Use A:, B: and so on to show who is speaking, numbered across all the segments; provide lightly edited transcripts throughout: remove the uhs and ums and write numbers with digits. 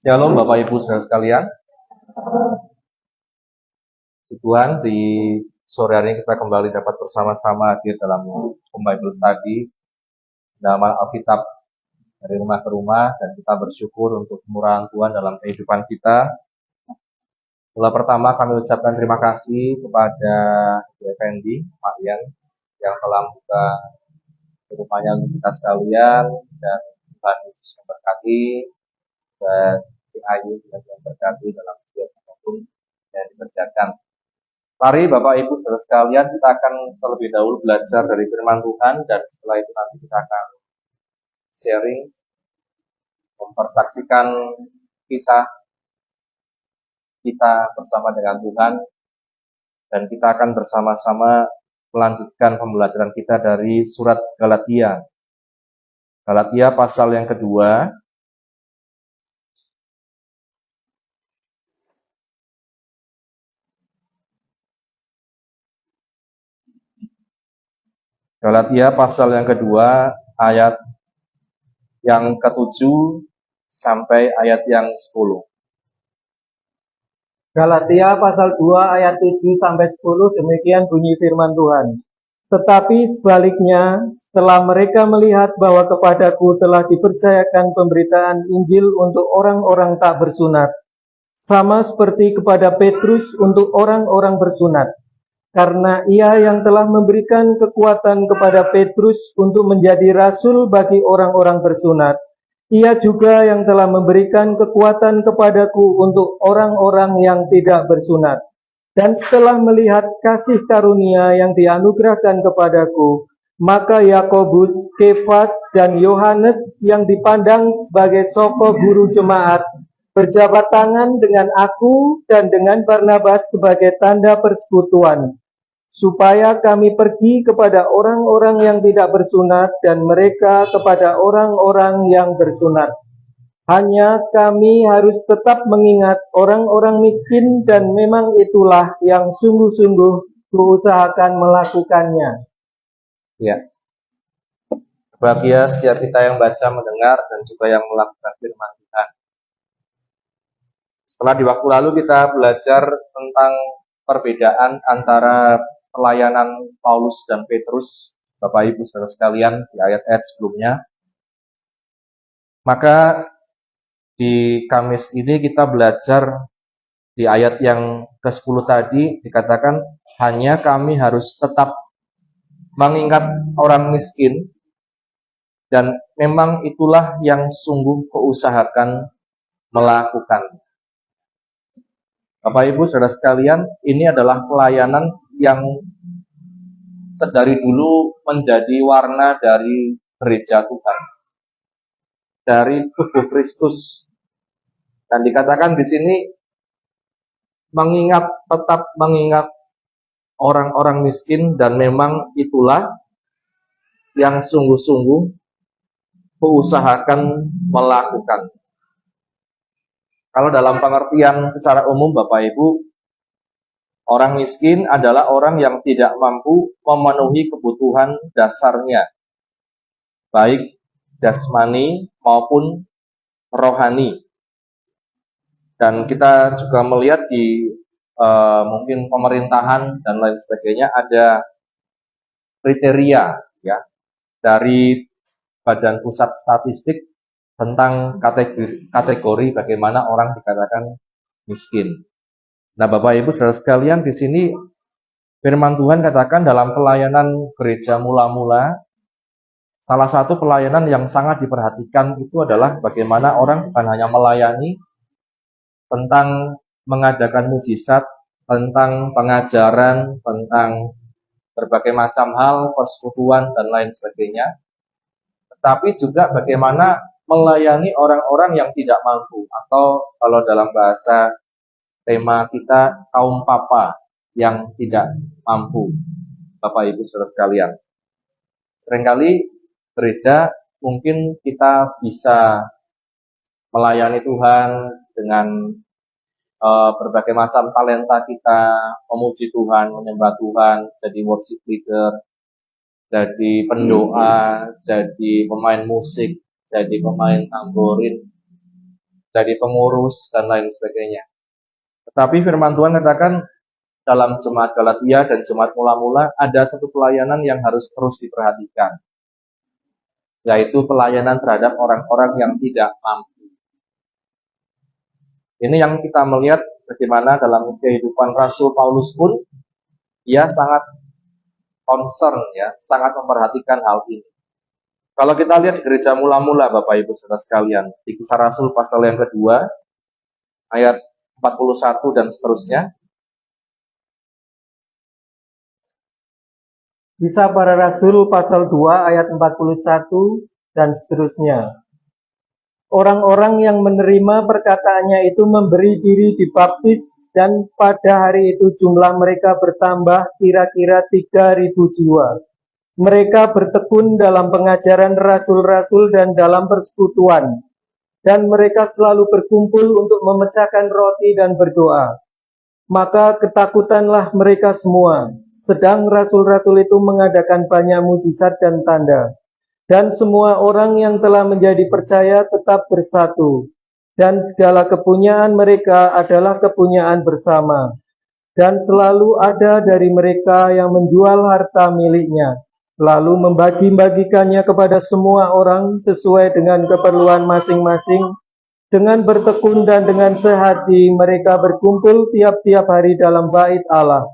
A: Shalom Bapak Ibu Saudara sekalian. Puji Tuhan, di sore hari ini kita kembali dapat bersama-sama hadir dalam Bible Study dalam Alkitab dari rumah ke rumah, dan kita bersyukur untuk kemurahan Tuhan dalam kehidupan kita. Mula pertama kami ucapkan terima kasih kepada Effendi, Pak Ian, yang telah membuka rumahnya untuk kita sekalian, dan Tuhan Yesus memberkati, dan Ayu yang berkati dalam setiap apapun yang dikerjakan. Mari Bapak Ibu Saudara sekalian, kita akan terlebih dahulu belajar dari firman Tuhan, dan setelah itu nanti kita akan sharing, mempersaksikan kisah kita bersama dengan Tuhan, dan kita akan bersama-sama melanjutkan pembelajaran kita dari surat Galatia. Galatia pasal yang kedua. Galatia pasal yang kedua, ayat yang ke-7 sampai ayat yang 10.
B: Galatia pasal 2 ayat 7 sampai 10, demikian bunyi firman Tuhan. Tetapi sebaliknya, setelah mereka melihat bahwa kepadaku telah dipercayakan pemberitaan Injil untuk orang-orang tak bersunat, sama seperti kepada Petrus untuk orang-orang bersunat, karena ia yang telah memberikan kekuatan kepada Petrus untuk menjadi rasul bagi orang-orang bersunat, ia juga yang telah memberikan kekuatan kepadaku untuk orang-orang yang tidak bersunat. Dan setelah melihat kasih karunia yang dianugerahkan kepadaku, maka Yakobus, Kefas, dan Yohanes yang dipandang sebagai soko guru jemaat, berjabat tangan dengan aku dan dengan Barnabas sebagai tanda persekutuan, supaya kami pergi kepada orang-orang yang tidak bersunat dan mereka kepada orang-orang yang bersunat. Hanya kami harus tetap mengingat orang-orang miskin, dan memang itulah yang sungguh-sungguh kuusahakan melakukannya.
A: Ya. Bahagia setiap kita yang baca, mendengar, dan juga yang melakukan firman Tuhan. Setelah di waktu lalu kita belajar tentang perbedaan antara pelayanan Paulus dan Petrus, Bapak Ibu Saudara sekalian, di ayat-ayat sebelumnya. Maka di Kamis ini kita belajar di ayat yang ke-10 tadi, dikatakan hanya kami harus tetap mengingat orang miskin, dan memang itulah yang sungguh keusahakan melakukan. Bapak Ibu Saudara sekalian, ini adalah pelayanan yang sedari dulu menjadi warna dari gereja Tuhan, dari tubuh Kristus. Dan dikatakan di sini tetap mengingat orang-orang miskin, dan memang itulah yang sungguh-sungguh usahakan melakukan. Kalau dalam pengertian secara umum Bapak Ibu, orang miskin adalah orang yang tidak mampu memenuhi kebutuhan dasarnya, baik jasmani maupun rohani. Dan kita juga melihat di mungkin pemerintahan dan lain sebagainya ada kriteria ya dari Badan Pusat Statistik tentang kategori bagaimana orang dikatakan miskin. Nah, Bapak Ibu Saudara sekalian, di sini firman Tuhan katakan dalam pelayanan gereja mula-mula, salah satu pelayanan yang sangat diperhatikan itu adalah bagaimana orang bukan hanya melayani tentang mengadakan mujizat, tentang pengajaran, tentang berbagai macam hal, persekutuan, dan lain sebagainya, tetapi juga bagaimana melayani orang-orang yang tidak mampu, atau kalau dalam bahasa tema kita, kaum papa yang tidak mampu. Bapak Ibu Saudara sekalian, seringkali gereja mungkin kita bisa melayani Tuhan dengan berbagai macam talenta kita, memuji Tuhan, menyembah Tuhan, jadi worship leader, jadi pendoa, jadi pemain musik, jadi pemain tamborin. jadi pengurus, dan lain sebagainya. Tetapi firman Tuhan katakan dalam jemaat Galatia dan jemaat mula-mula ada satu pelayanan yang harus terus diperhatikan, yaitu pelayanan terhadap orang-orang yang tidak mampu. Ini yang kita melihat bagaimana dalam kehidupan Rasul Paulus pun, ia sangat concern, ya, sangat memperhatikan hal ini. Kalau kita lihat di gereja mula-mula, Bapak Ibu Saudara sekalian, di Kisah Rasul pasal yang kedua, ayat 41 dan seterusnya.
B: Kisah Para Rasul pasal 2 ayat 41 dan seterusnya. Orang-orang yang menerima perkataannya itu memberi diri dibaptis, dan pada hari itu jumlah mereka bertambah kira-kira 3.000 jiwa. Mereka bertekun dalam pengajaran rasul-rasul dan dalam persekutuan, dan mereka selalu berkumpul untuk memecahkan roti dan berdoa. Maka ketakutanlah mereka semua, sedang rasul-rasul itu mengadakan banyak mujizat dan tanda. Dan semua orang yang telah menjadi percaya tetap bersatu, dan segala kepunyaan mereka adalah kepunyaan bersama. Dan selalu ada dari mereka yang menjual harta miliknya, lalu membagi-bagikannya kepada semua orang sesuai dengan keperluan masing-masing. Dengan bertekun dan dengan sehati mereka berkumpul tiap-tiap hari dalam bait Allah.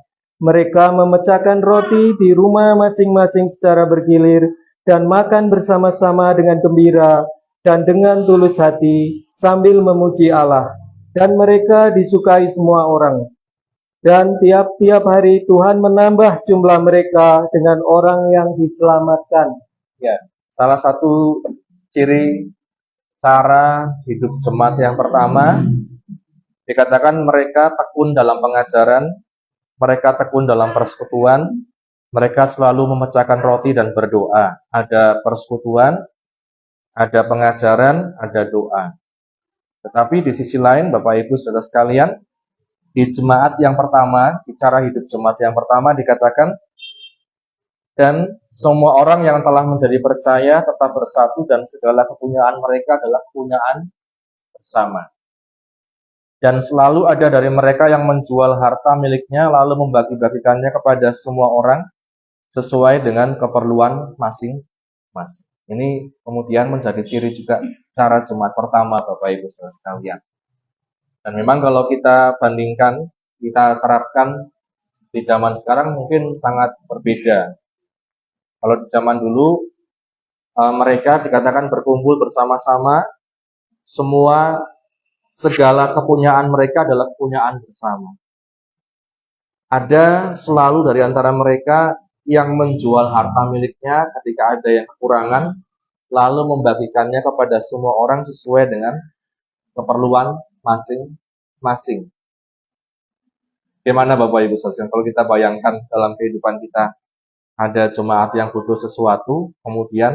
B: Mereka memecahkan roti di rumah masing-masing secara bergilir, dan makan bersama-sama dengan gembira dan dengan tulus hati sambil memuji Allah. Dan mereka disukai semua orang. Dan tiap-tiap hari Tuhan menambah jumlah mereka dengan orang yang diselamatkan.
A: Ya, salah satu ciri cara hidup jemaat yang pertama, dikatakan mereka tekun dalam pengajaran, mereka tekun dalam persekutuan, mereka selalu memecahkan roti dan berdoa. Ada persekutuan, ada pengajaran, ada doa. Tetapi di sisi lain, Bapak Ibu Saudara sekalian, di jemaat yang pertama, di cara hidup jemaat yang pertama dikatakan, dan semua orang yang telah menjadi percaya tetap bersatu, dan segala kepunyaan mereka adalah kepunyaan bersama. Dan selalu ada dari mereka yang menjual harta miliknya lalu membagi-bagikannya kepada semua orang sesuai dengan keperluan masing-masing. Ini kemudian menjadi ciri juga cara jemaat pertama, Bapak Ibu Saudara sekalian. Dan memang kalau kita bandingkan, kita terapkan di zaman sekarang mungkin sangat berbeda. Kalau di zaman dulu, mereka dikatakan berkumpul bersama-sama, segala kepunyaan mereka adalah kepunyaan bersama. Ada selalu dari antara mereka yang menjual harta miliknya ketika ada yang kekurangan, lalu membagikannya kepada semua orang sesuai dengan keperluan masing-masing. Bagaimana Bapak Ibu Saudara, kalau kita bayangkan dalam kehidupan kita, ada jemaat yang butuh sesuatu, kemudian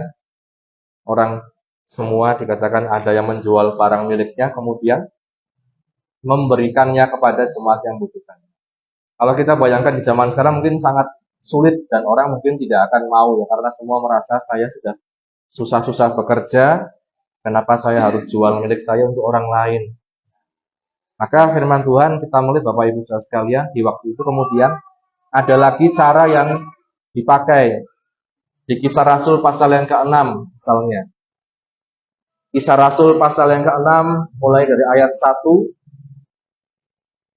A: orang semua dikatakan ada yang menjual barang miliknya, kemudian memberikannya kepada jemaat yang butuhkan. Kalau kita bayangkan di zaman sekarang mungkin sangat sulit, dan orang mungkin tidak akan mau, ya, karena semua merasa saya sudah susah-susah bekerja, kenapa saya harus jual milik saya untuk orang lain. Maka firman Tuhan kita melihat Bapak Ibu Saudara sekalian, di waktu itu kemudian ada lagi cara yang dipakai di Kisah Rasul pasal yang ke-6 misalnya. Kisah Rasul pasal yang ke-6 mulai dari ayat 1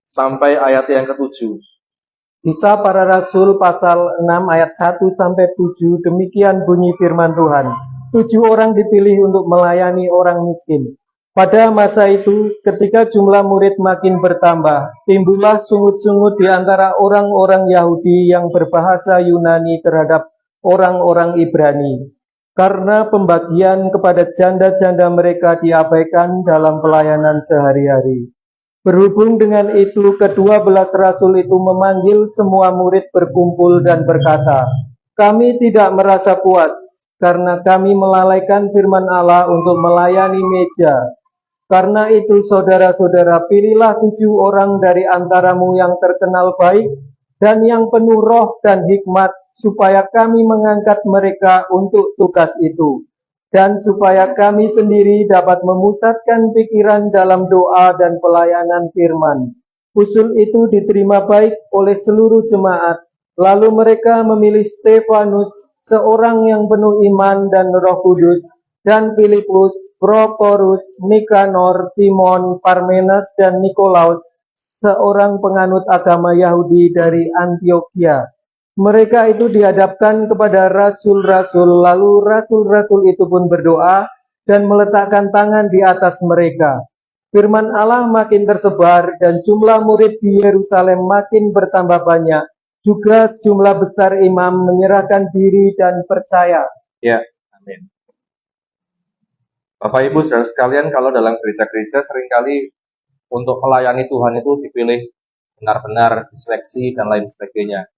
A: sampai ayat yang ke-7.
B: Kisah Para Rasul pasal 6 ayat 1 sampai 7, demikian bunyi firman Tuhan. 7 orang dipilih untuk melayani orang miskin. Pada masa itu, ketika jumlah murid makin bertambah, timbullah sungut-sungut di antara orang-orang Yahudi yang berbahasa Yunani terhadap orang-orang Ibrani, karena pembagian kepada janda-janda mereka diabaikan dalam pelayanan sehari-hari. Berhubung dengan itu, ke-12 rasul itu memanggil semua murid berkumpul dan berkata, "Kami tidak merasa puas, karena kami melalaikan firman Allah untuk melayani meja. Karena itu, saudara-saudara, pilihlah 7 orang dari antaramu yang terkenal baik dan yang penuh roh dan hikmat, supaya kami mengangkat mereka untuk tugas itu. dan supaya kami sendiri dapat memusatkan pikiran dalam doa dan pelayanan firman. Usul itu diterima baik oleh seluruh jemaat. Lalu mereka memilih Stefanus, seorang yang penuh iman dan Roh Kudus, dan Filipus, Prokorus, Nikanor, Timon, Parmenas, dan Nikolaus, seorang penganut agama Yahudi dari Antioquia. Mereka itu dihadapkan kepada rasul-rasul, lalu rasul-rasul itu pun berdoa dan meletakkan tangan di atas mereka. Firman Allah makin tersebar dan jumlah murid di Yerusalem makin bertambah banyak. Juga sejumlah besar imam menyerahkan diri dan percaya.
A: Ya, amin. Bapak Ibu saudara sekalian, kalau dalam gereja-gereja seringkali untuk melayani Tuhan itu dipilih benar-benar diseleksi dan lain sebagainya.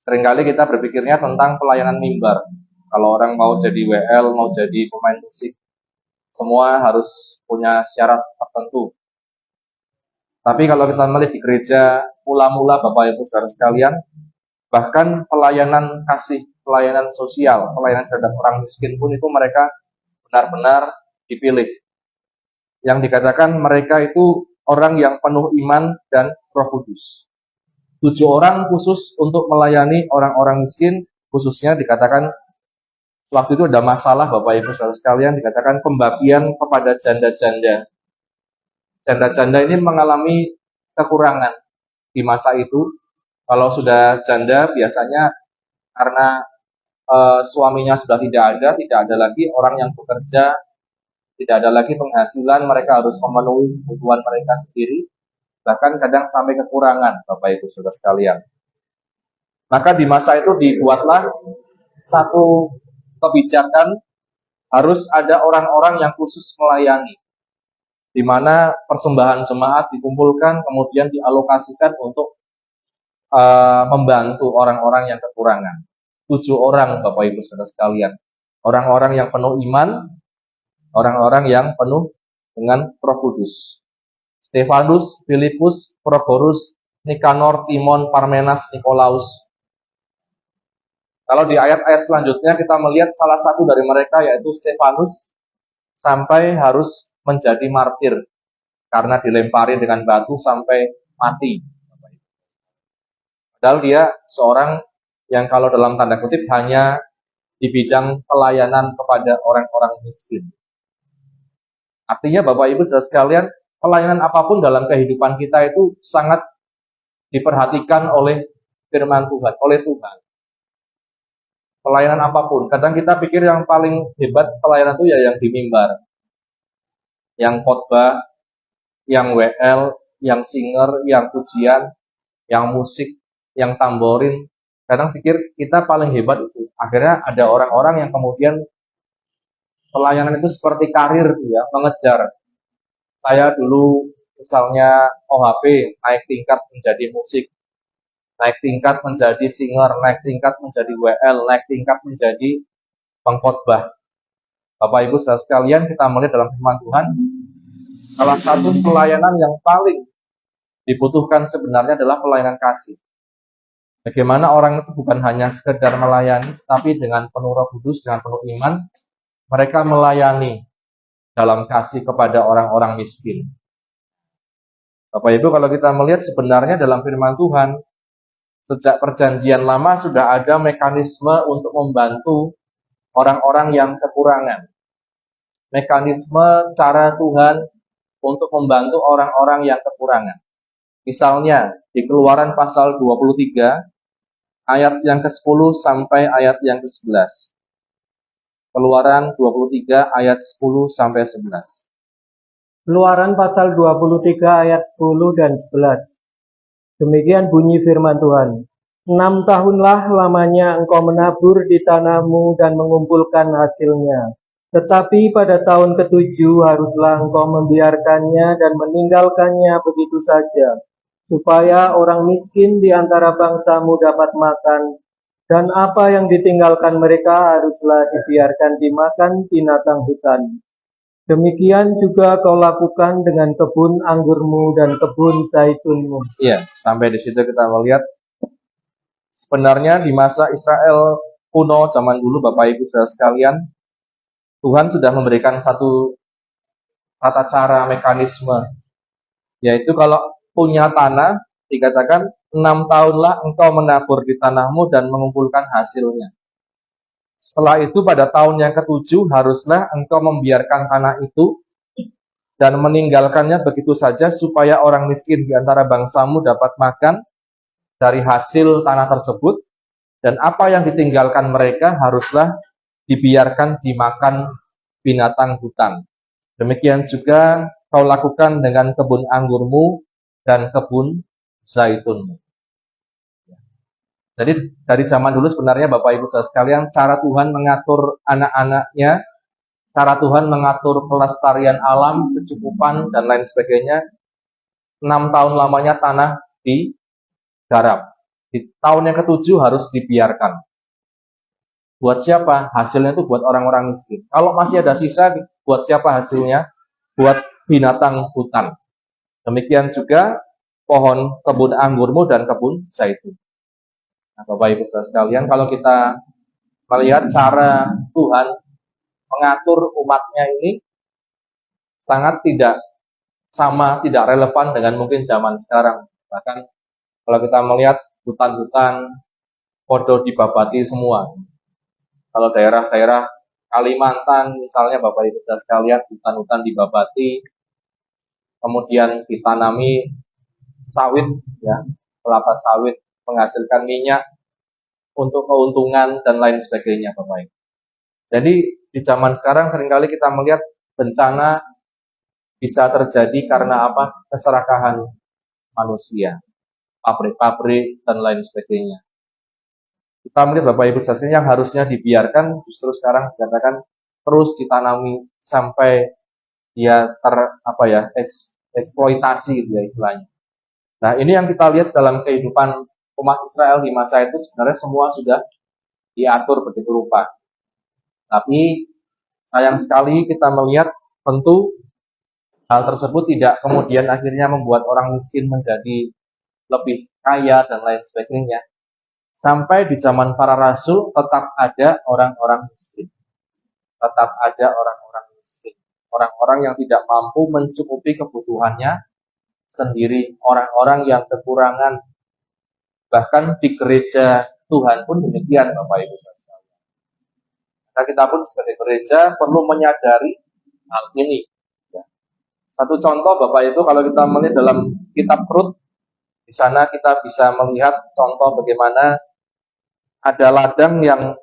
A: Seringkali kita berpikirnya tentang pelayanan mimbar. Kalau orang mau jadi WL, mau jadi pemain musik, semua harus punya syarat tertentu. Tapi kalau kita melihat di gereja mula-mula Bapak Ibu saudara sekalian, bahkan pelayanan kasih, pelayanan sosial, pelayanan terhadap orang miskin pun itu mereka benar-benar dipilih. Yang dikatakan mereka itu orang yang penuh iman dan Roh Kudus. 7 orang khusus untuk melayani orang-orang miskin, khususnya dikatakan waktu itu ada masalah Bapak Ibu saudara sekalian, dikatakan pembagian kepada janda-janda. Janda-janda ini mengalami kekurangan di masa itu. Kalau sudah janda biasanya karena suaminya sudah tidak ada lagi orang yang bekerja, tidak ada lagi penghasilan, mereka harus memenuhi kebutuhan mereka sendiri, bahkan kadang sampai kekurangan Bapak Ibu saudara sekalian. Maka di masa itu dibuatlah satu kebijakan, harus ada orang-orang yang khusus melayani, di mana persembahan jemaat dikumpulkan kemudian dialokasikan untuk membantu orang-orang yang kekurangan. 7 orang Bapak Ibu saudara sekalian, orang-orang yang penuh iman, orang-orang yang penuh dengan Roh Kudus. Stefanus, Filipus, Prokorus, Nikanor, Timon, Parmenas, Nikolaus. Kalau di ayat-ayat selanjutnya kita melihat salah satu dari mereka yaitu Stefanus sampai harus menjadi martir karena dilempari dengan batu sampai mati. Padahal dia seorang yang kalau dalam tanda kutip hanya di bidang pelayanan kepada orang-orang miskin. Artinya Bapak Ibu saudara sekalian, pelayanan apapun dalam kehidupan kita itu sangat diperhatikan oleh firman Tuhan, oleh Tuhan. Pelayanan apapun, kadang kita pikir yang paling hebat pelayanan itu ya yang di mimbar, yang khotbah, yang WL, yang singer, yang pujian, yang musik, yang tamborin. Kadang pikir kita paling hebat itu. Akhirnya ada orang-orang yang kemudian pelayanan itu seperti karir ya, mengejar. Saya dulu misalnya OHB naik tingkat menjadi musik, naik tingkat menjadi singer, naik tingkat menjadi WL, naik tingkat menjadi pengkhotbah. Bapak Ibu saudara sekalian, kita melihat dalam firman Tuhan, salah satu pelayanan yang paling dibutuhkan sebenarnya adalah pelayanan kasih. Bagaimana orang itu bukan hanya sekedar melayani, tapi dengan penuh Roh Kudus, dengan penuh iman, mereka melayani dalam kasih kepada orang-orang miskin. Bapak Ibu, kalau kita melihat sebenarnya dalam firman Tuhan, sejak perjanjian lama sudah ada mekanisme untuk membantu orang-orang yang kekurangan. Mekanisme cara Tuhan untuk membantu orang-orang yang kekurangan. Misalnya, di Keluaran pasal 23, ayat yang ke-10 sampai ayat yang ke-11. Keluaran 23 ayat 10 sampai 11.
B: Keluaran pasal 23 ayat 10 dan 11. Demikian bunyi firman Tuhan. 6 tahunlah lamanya engkau menabur di tanahmu dan mengumpulkan hasilnya. Tetapi pada tahun ke-7 haruslah engkau membiarkannya dan meninggalkannya begitu saja, supaya orang miskin di antara bangsamu dapat makan, dan apa yang ditinggalkan mereka haruslah dibiarkan dimakan binatang hutan. Demikian juga kau lakukan dengan kebun anggurmu dan kebun zaitunmu.
A: Iya, sampai di situ kita melihat sebenarnya di masa Israel kuno zaman dulu Bapak Ibu saudara sekalian, Tuhan sudah memberikan satu tata cara mekanisme, yaitu kalau punya tanah, dikatakan 6 tahunlah engkau menabur di tanahmu dan mengumpulkan hasilnya. Setelah itu pada tahun yang ke-7 haruslah engkau membiarkan tanah itu dan meninggalkannya begitu saja supaya orang miskin di antara bangsamu dapat makan dari hasil tanah tersebut, dan apa yang ditinggalkan mereka haruslah dibiarkan dimakan binatang hutan. Demikian juga kau lakukan dengan kebun anggurmu dan kebun zaitunmu. Jadi dari zaman dulu sebenarnya Bapak Ibu Saudara sekalian, cara Tuhan mengatur anak-anaknya, cara Tuhan mengatur pelestarian alam, kecukupan, dan lain sebagainya. 6 tahun lamanya tanah digarap. Di tahun yang ke-7 harus dibiarkan. Buat siapa? Hasilnya itu buat orang-orang miskin. Kalau masih ada sisa, buat siapa hasilnya? Buat binatang hutan. Demikian juga pohon kebun anggurmu dan kebun zaitun. Nah, Bapak Ibu Saudara sekalian, kalau kita melihat cara Tuhan mengatur umatnya ini sangat tidak sama, tidak relevan dengan mungkin zaman sekarang. Bahkan kalau kita melihat hutan-hutan podo dibabati semua. Kalau daerah-daerah Kalimantan misalnya Bapak Ibu Saudara sekalian, hutan-hutan dibabati, kemudian ditanami sawit, ya, kelapa sawit menghasilkan minyak untuk keuntungan dan lain sebagainya, Bapak Ibu. Jadi di zaman sekarang seringkali kita melihat bencana bisa terjadi karena apa? Keserakahan manusia, pabrik-pabrik dan lain sebagainya. Kita melihat Bapak Ibu sekalian yang harusnya dibiarkan justru sekarang dikatakan terus ditanami sampai dia eksploitasi gitu ya istilahnya. Nah, ini yang kita lihat dalam kehidupan umat Israel di masa itu sebenarnya semua sudah diatur begitu rupa. Tapi sayang sekali kita melihat tentu hal tersebut tidak kemudian akhirnya membuat orang miskin menjadi lebih kaya dan lain sebagainya. Sampai di zaman para rasul tetap ada orang-orang miskin. Tetap ada orang-orang miskin. Orang-orang yang tidak mampu mencukupi kebutuhannya sendiri. Orang-orang yang kekurangan. Bahkan di gereja Tuhan pun demikian, Bapak Ibu sekalian. Nah, kita pun sebagai gereja perlu menyadari hal ini. Satu contoh Bapak Ibu, kalau kita melihat dalam kitab Rut, di sana kita bisa melihat contoh bagaimana ada ladang yang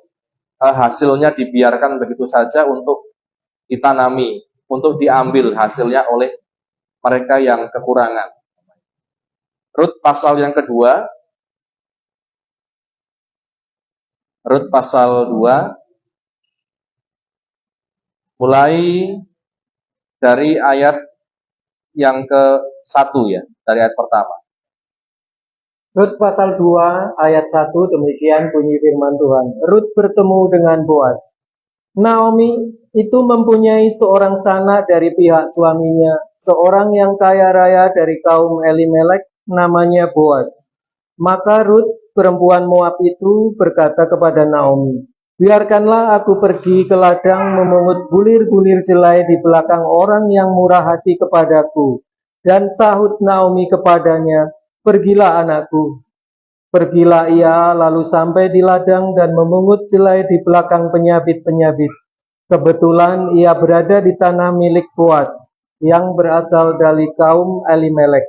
A: hasilnya dibiarkan begitu saja untuk ditanami, untuk diambil hasilnya oleh mereka yang kekurangan. Rut pasal yang kedua, Rut pasal 2, mulai dari ayat yang ke-1 ya, dari ayat pertama.
B: Rut pasal 2 ayat 1, demikian bunyi firman Tuhan. Rut bertemu dengan Boaz. Naomi itu mempunyai seorang sanak dari pihak suaminya, seorang yang kaya raya dari kaum Elimelek, namanya Boaz. Maka Rut, perempuan Moab itu, berkata kepada Naomi, biarkanlah aku pergi ke ladang memungut bulir-bulir jelai di belakang orang yang murah hati kepadaku. Dan sahut Naomi kepadanya, pergilah anakku. Pergilah ia lalu sampai di ladang dan memungut jelai di belakang penyabit-penyabit. Kebetulan ia berada di tanah milik Boaz yang berasal dari kaum Elimelek.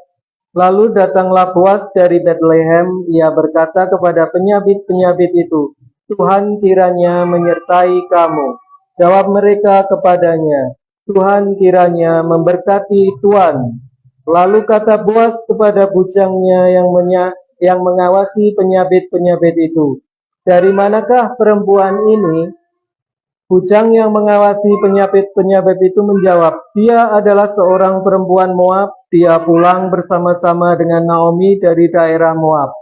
B: Lalu datanglah Boaz dari Bethlehem, ia berkata kepada penyabit-penyabit itu, Tuhan kiranya menyertai kamu. Jawab mereka kepadanya, Tuhan kiranya memberkati Tuhan. Lalu kata Boaz kepada bujangnya yang mengawasi penyabit-penyabit itu, dari manakah perempuan ini? Bujang yang mengawasi penyabit-penyabit itu menjawab, dia adalah seorang perempuan Moab, dia pulang bersama-sama dengan Naomi dari daerah Moab.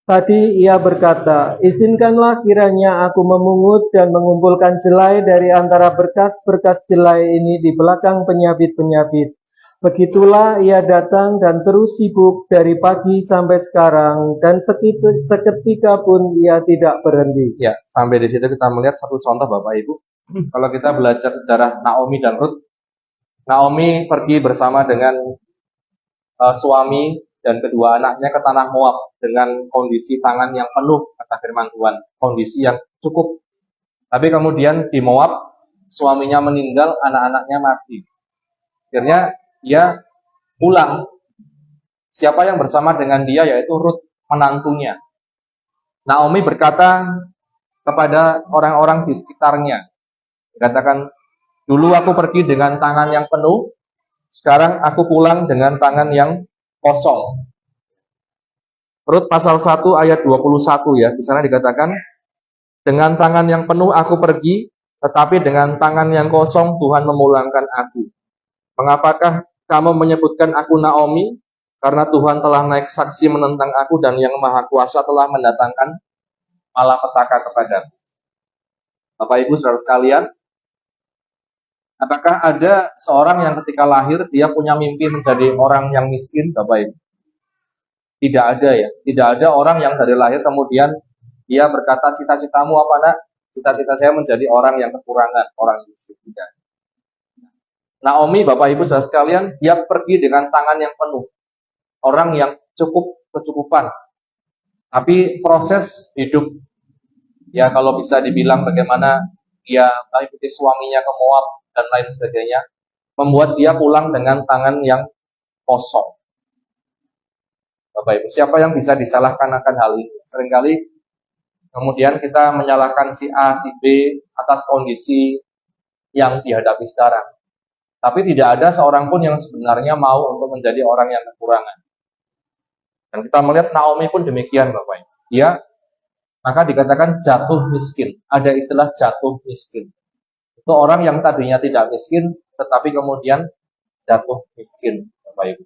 B: Tadi ia berkata, izinkanlah kiranya aku memungut dan mengumpulkan jelai dari antara berkas-berkas jelai ini di belakang penyabit-penyabit. Begitulah ia datang dan terus sibuk dari pagi sampai sekarang, dan seketika pun ia tidak berhenti.
A: Ya, sampai di situ kita melihat satu contoh Bapak Ibu. Kalau kita belajar sejarah Naomi dan Ruth, Naomi pergi bersama dengan suami dan kedua anaknya ke tanah Moab dengan kondisi tangan yang penuh, kata firman Tuhan, kondisi yang cukup. Tapi kemudian di Moab, suaminya meninggal, anak-anaknya mati. Akhirnya dia pulang. Siapa yang bersama dengan dia, yaitu Ruth, menantunya. Naomi berkata kepada orang-orang di sekitarnya, dikatakan, dulu aku pergi dengan tangan yang penuh, sekarang aku pulang dengan tangan yang kosong. Rut pasal 1 ayat 21 ya, di sana dikatakan, dengan tangan yang penuh aku pergi, tetapi dengan tangan yang kosong Tuhan memulangkan aku. Mengapakah kamu menyebutkan aku Naomi? Karena Tuhan telah naik saksi menentang aku dan yang Maha Kuasa telah mendatangkan malapetaka kepadaku. Bapak Ibu saudara sekalian, apakah ada seorang yang ketika lahir dia punya mimpi menjadi orang yang miskin, Bapak Ibu? Tidak ada ya. Tidak ada orang yang dari lahir kemudian dia berkata, cita-citamu apa nak? Cita-cita saya menjadi orang yang kekurangan, orang yang miskin. Tidak. Naomi, Bapak Ibu saudara sekalian, dia pergi dengan tangan yang penuh. Orang yang cukup kecukupan. Tapi proses hidup, ya kalau bisa dibilang bagaimana dia mengikuti suaminya ke Moab dan lain sebagainya, membuat dia pulang dengan tangan yang kosong. Bapak Ibu, siapa yang bisa disalahkan akan hal ini? Seringkali kemudian kita menyalahkan si A, si B atas kondisi yang dihadapi sekarang. Tapi tidak ada seorang pun yang sebenarnya mau untuk menjadi orang yang kekurangan. Dan kita melihat Naomi pun demikian, Bapak Ibu. Dia maka dikatakan jatuh miskin. Ada istilah jatuh miskin. Itu orang yang tadinya tidak miskin, tetapi kemudian jatuh miskin, Bapak Ibu.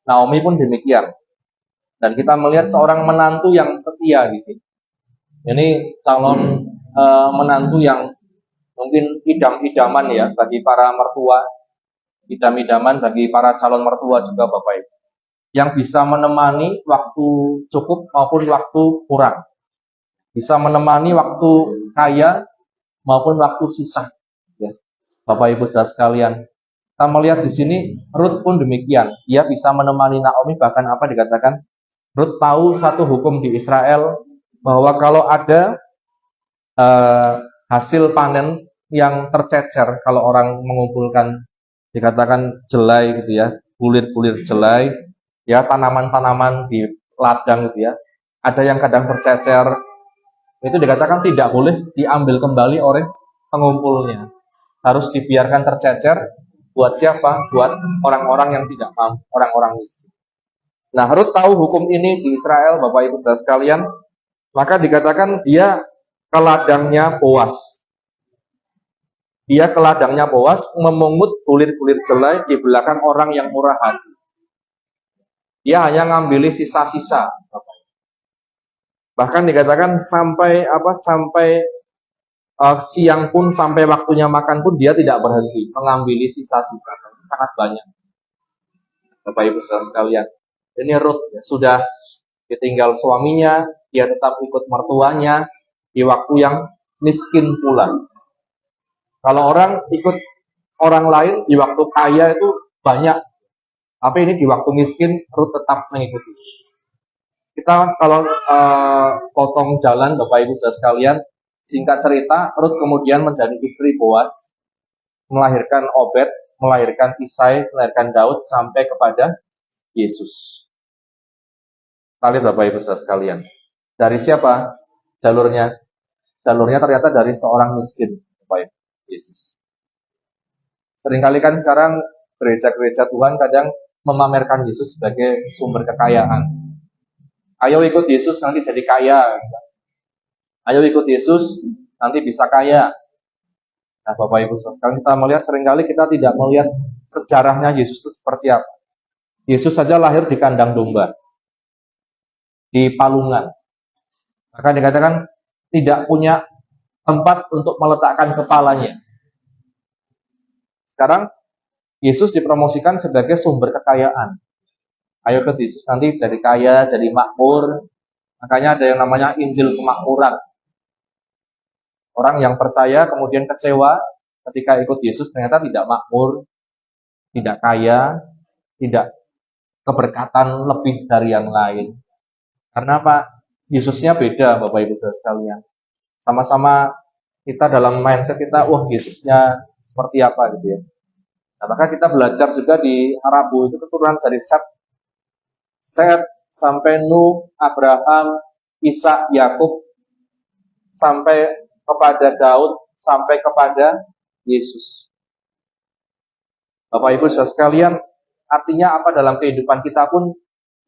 A: Naomi pun demikian. Dan kita melihat seorang menantu yang setia di sini. Ini calon menantu yang mungkin idam-idaman ya bagi para mertua, idam-idaman bagi para calon mertua juga, Bapak Ibu. Yang bisa menemani waktu cukup maupun waktu kurang. Bisa menemani waktu kaya maupun waktu susah. Ya. Bapak Ibu saudara sekalian, kita melihat di sini Ruth pun demikian. Dia bisa menemani Naomi, bahkan apa dikatakan, Ruth tahu satu hukum di Israel bahwa kalau ada hasil panen yang tercecer, kalau orang mengumpulkan dikatakan jelai gitu ya, bulir-bulir jelai, ya tanaman-tanaman di ladang gitu ya, ada yang kadang tercecer, itu dikatakan tidak boleh diambil kembali oleh pengumpulnya. Harus dibiarkan tercecer. Buat siapa? Buat orang-orang yang tidak mampu, orang-orang miskin. Nah, Ruth tahu hukum ini di Israel, Bapak Ibu saudara sekalian. Maka dikatakan dia ke ladangnya Boas. Dia ke ladangnya Boas memungut bulir-bulir jelai di belakang orang yang murah hati. Dia hanya ngambil sisa-sisa. Bahkan dikatakan sampai siang pun, sampai waktunya makan pun dia tidak berhenti mengambil sisa-sisa. Sangat banyak. Bapak Ibu saudara sekalian, ini Ruth ya, sudah ditinggal suaminya, dia tetap ikut mertuanya di waktu yang miskin pula. Kalau orang ikut orang lain di waktu kaya itu banyak, tapi ini di waktu miskin Ruth tetap mengikuti. Kita kalau potong jalan, Bapak Ibu saudara sekalian, singkat cerita, Ruth kemudian menjadi istri Boas, melahirkan Obed, melahirkan Isai, melahirkan Daud, sampai kepada Yesus. Kita lihat Bapak Ibu saudara sekalian. Dari siapa jalurnya? Jalurnya ternyata dari seorang miskin, Bapak Ibu, Yesus. Seringkali kan sekarang gereja-gereja Tuhan kadang memamerkan Yesus sebagai sumber kekayaan. Ayo ikut Yesus nanti jadi kaya. Ayo ikut Yesus nanti bisa kaya. Nah, Bapak Ibu sekarang kita melihat seringkali kita tidak melihat sejarahnya Yesus itu seperti apa. Yesus saja lahir di kandang domba, di palungan. Maka dikatakan tidak punya tempat untuk meletakkan kepalanya. Sekarang Yesus dipromosikan sebagai sumber kekayaan. Ayo ke Yesus nanti jadi kaya, jadi makmur. Makanya ada yang namanya Injil kemakmuran. Orang yang percaya kemudian kecewa ketika ikut Yesus ternyata tidak makmur, tidak kaya, tidak keberkatan lebih dari yang lain. Karena apa? Yesusnya beda, Bapak Ibu Saudara sekalian. Sama-sama kita dalam mindset kita, wah Yesusnya seperti apa gitu ya. Nah, maka kita belajar juga di Rabu itu keturunan dari Set sampai Nuh, Abraham, Ishak, Yakub, sampai kepada Daud, sampai kepada Yesus. Bapak Ibu Saudara sekalian, artinya apa dalam kehidupan kita pun,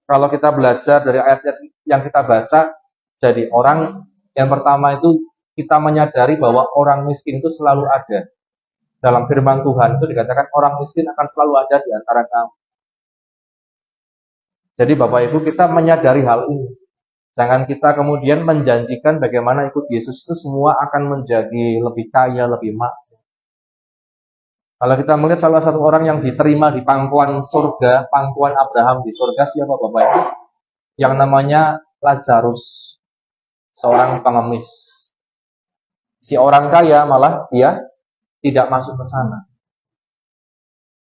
A: kalau kita belajar dari ayat-ayat yang kita baca, jadi orang yang pertama itu kita menyadari bahwa orang miskin itu selalu ada. Dalam firman Tuhan itu dikatakan orang miskin akan selalu ada di antara kamu. Jadi Bapak Ibu kita menyadari hal ini. Jangan kita kemudian menjanjikan bagaimana ikut Yesus itu semua akan menjadi lebih kaya, lebih makmur. Kalau kita melihat salah satu orang yang diterima di pangkuan surga, pangkuan Abraham di surga, siapa Bapak Ibu? Yang namanya Lazarus, seorang pengemis. Si orang kaya malah dia tidak masuk ke sana.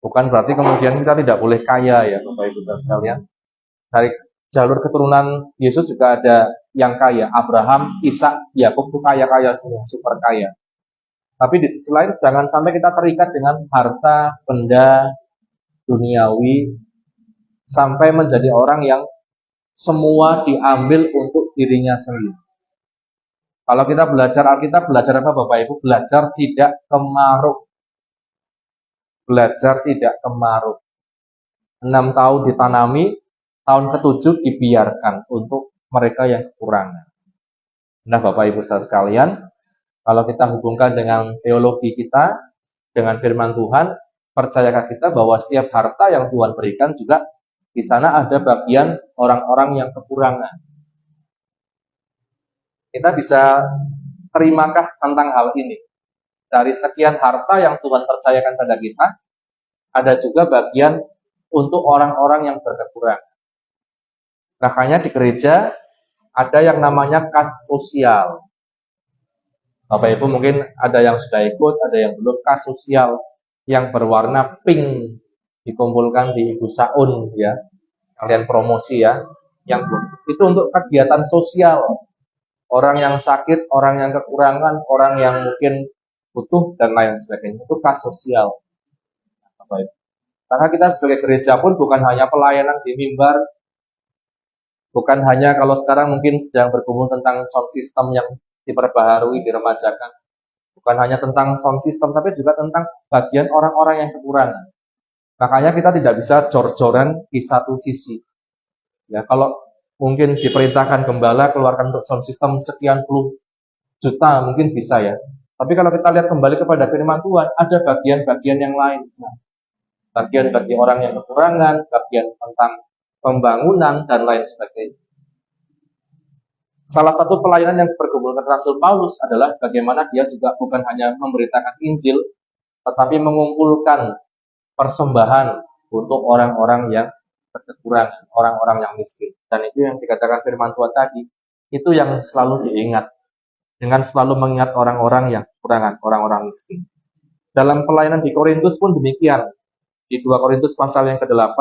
A: Bukan berarti kemudian kita tidak boleh kaya ya Bapak Ibu sekalian. Dari jalur keturunan Yesus juga ada yang kaya. Abraham, Ishak, Yakub itu kaya-kaya semua, super kaya. Tapi di sisi lain jangan sampai kita terikat dengan harta, benda, duniawi, sampai menjadi orang yang semua diambil untuk dirinya sendiri. Kalau kita belajar Alkitab, belajar apa Bapak Ibu? Belajar tidak kemaruk. Belajar tidak kemaruk. 6 tahun ditanami, tahun ke-7 dibiarkan untuk mereka yang kekurangan. Nah Bapak Ibu saudara sekalian, kalau kita hubungkan dengan teologi kita, dengan firman Tuhan, percayakah kita bahwa setiap harta yang Tuhan berikan juga di sana ada bagian orang-orang yang kekurangan. Kita bisa terimakah tentang hal ini? Dari sekian harta yang Tuhan percayakan pada kita, ada juga bagian untuk orang-orang yang berkekurangan. Makanya di gereja ada yang namanya kas sosial. Bapak Ibu mungkin ada yang sudah ikut, ada yang belum. Kas sosial yang berwarna pink dikumpulkan di Ibu Saun ya. Kalian promosi ya. Yang itu untuk kegiatan sosial. Orang yang sakit, orang yang kekurangan, orang yang mungkin butuh dan lain sebagainya. Itu kas sosial. Bapak Ibu. Karena kita sebagai gereja pun bukan hanya pelayanan di mimbar, bukan hanya kalau sekarang mungkin sedang bergumul tentang sound system yang diperbaharui, diremajakan. Bukan hanya tentang sound system, tapi juga tentang bagian orang-orang yang kekurangan. Makanya kita tidak bisa jor-joran di satu sisi. Ya, kalau mungkin diperintahkan gembala keluarkan untuk sound system sekian puluh juta, mungkin bisa ya. Tapi kalau kita lihat kembali kepada firman Tuhan, ada bagian-bagian yang lain. Bagian bagi orang yang kekurangan, bagian tentang pembangunan, dan lain sebagainya. Salah satu pelayanan yang dipergumulkan Rasul Paulus adalah bagaimana dia juga bukan hanya memberitakan Injil, tetapi mengumpulkan persembahan untuk orang-orang yang berkekurangan, orang-orang yang miskin. Dan itu yang dikatakan firman Tuhan tadi, itu yang selalu diingat, dengan selalu mengingat orang-orang yang kekurangan, orang-orang miskin. Dalam pelayanan di Korintus pun demikian. Di 2 Korintus pasal yang ke-8,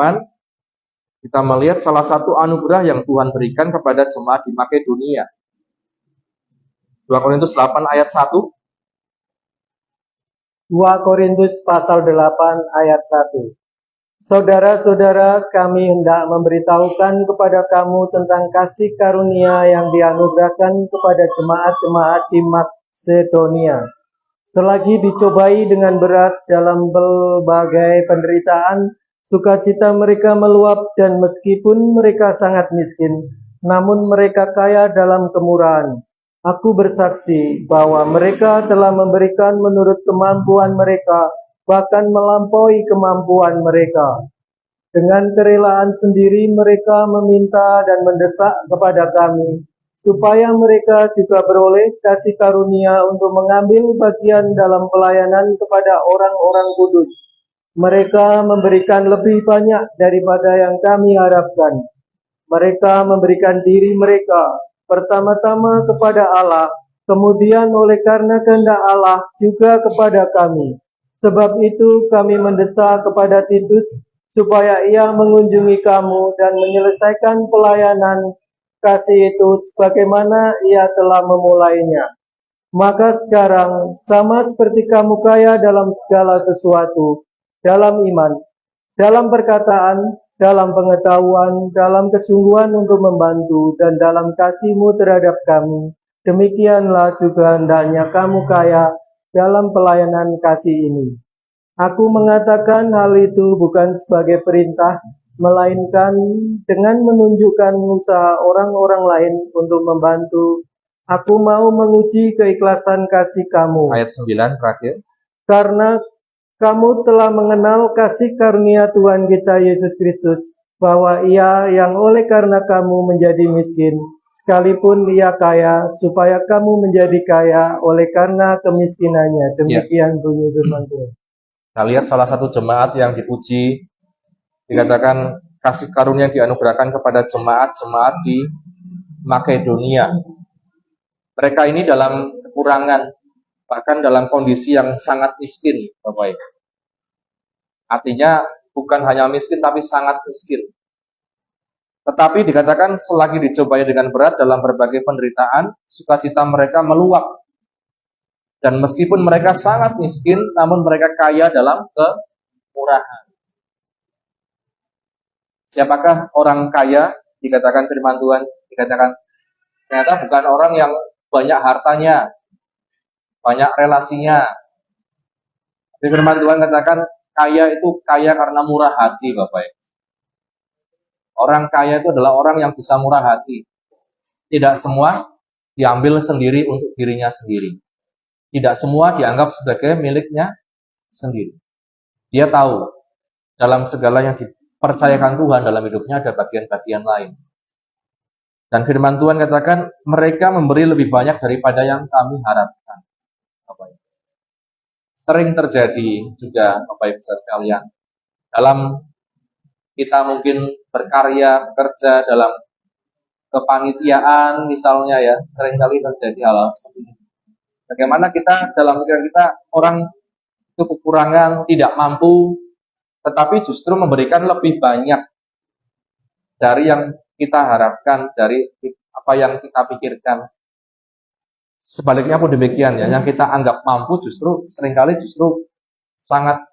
A: kita melihat salah satu anugerah yang Tuhan berikan kepada jemaat di Makedonia. 2 Korintus 8 ayat 1.
B: 2 Korintus pasal 8 ayat 1. Saudara-saudara, kami hendak memberitahukan kepada kamu tentang kasih karunia yang dianugerahkan kepada jemaat-jemaat di Makedonia. Selagi dicobai dengan berat dalam berbagai penderitaan, sukacita mereka meluap, dan meskipun mereka sangat miskin, namun mereka kaya dalam kemurahan. Aku bersaksi bahwa mereka telah memberikan menurut kemampuan mereka, bahkan melampaui kemampuan mereka. Dengan kerelaan sendiri mereka meminta dan mendesak kepada kami, supaya mereka juga beroleh kasih karunia untuk mengambil bagian dalam pelayanan kepada orang-orang kudus. Mereka memberikan lebih banyak daripada yang kami harapkan. Mereka memberikan diri mereka pertama-tama kepada Allah, Kemudian oleh karena kehendak Allah juga kepada kami. Sebab itu kami mendesak kepada Titus supaya ia mengunjungi kamu dan menyelesaikan pelayanan kasih itu sebagaimana ia telah memulainya. Maka sekarang sama seperti kamu kaya dalam segala sesuatu, dalam iman, dalam perkataan, dalam pengetahuan, dalam kesungguhan untuk membantu, dan dalam kasihmu terhadap kami, demikianlah juga hendaknya kamu kaya dalam pelayanan kasih ini. Aku mengatakan hal itu bukan sebagai perintah, melainkan dengan menunjukkan usaha orang-orang lain untuk membantu. Aku mau menguji keikhlasan kasih kamu.
A: Ayat 9 terakhir.
B: Karena kamu telah mengenal kasih karunia Tuhan kita Yesus Kristus, bahwa Ia yang oleh karena kamu menjadi miskin, sekalipun Ia kaya, supaya kamu menjadi kaya oleh karena kemiskinannya. Demikian bunyi firman Tuhan.
A: Kita lihat salah satu jemaat yang dipuji, dikatakan kasih karunia yang dianugerahkan kepada jemaat-jemaat di Makedonia. Mereka ini dalam kekurangan, bahkan dalam kondisi yang sangat miskin, Bapak Ibu. Artinya bukan hanya miskin, tapi sangat miskin. Tetapi dikatakan selagi dicobai dengan berat dalam berbagai penderitaan, sukacita mereka meluap. Dan meskipun mereka sangat miskin, namun mereka kaya dalam kemurahan. Siapakah orang kaya? Dikatakan firman Tuhan, dikatakan ternyata bukan orang yang banyak hartanya, banyak relasinya. Firman Tuhan katakan kaya itu kaya karena murah hati, Bapak Ibu. Orang kaya itu adalah orang yang bisa murah hati. Tidak semua diambil sendiri untuk dirinya sendiri. Tidak semua dianggap sebagai miliknya sendiri. Dia tahu dalam segala yang dipercayakan Tuhan dalam hidupnya ada bagian-bagian lain. Dan firman Tuhan katakan mereka memberi lebih banyak daripada yang kami harapkan. Bapak Ibu. Sering terjadi juga Bapak Ibu sekalian. Dalam kita mungkin berkarya, bekerja dalam kepanitiaan misalnya ya, seringkali terjadi hal-hal seperti ini. Bagaimana kita dalam pikiran kita orang itu kekurangan, tidak mampu, tetapi justru memberikan lebih banyak dari yang kita harapkan, dari apa yang kita pikirkan. Sebaliknya pun demikian ya, yang kita anggap mampu justru seringkali justru sangat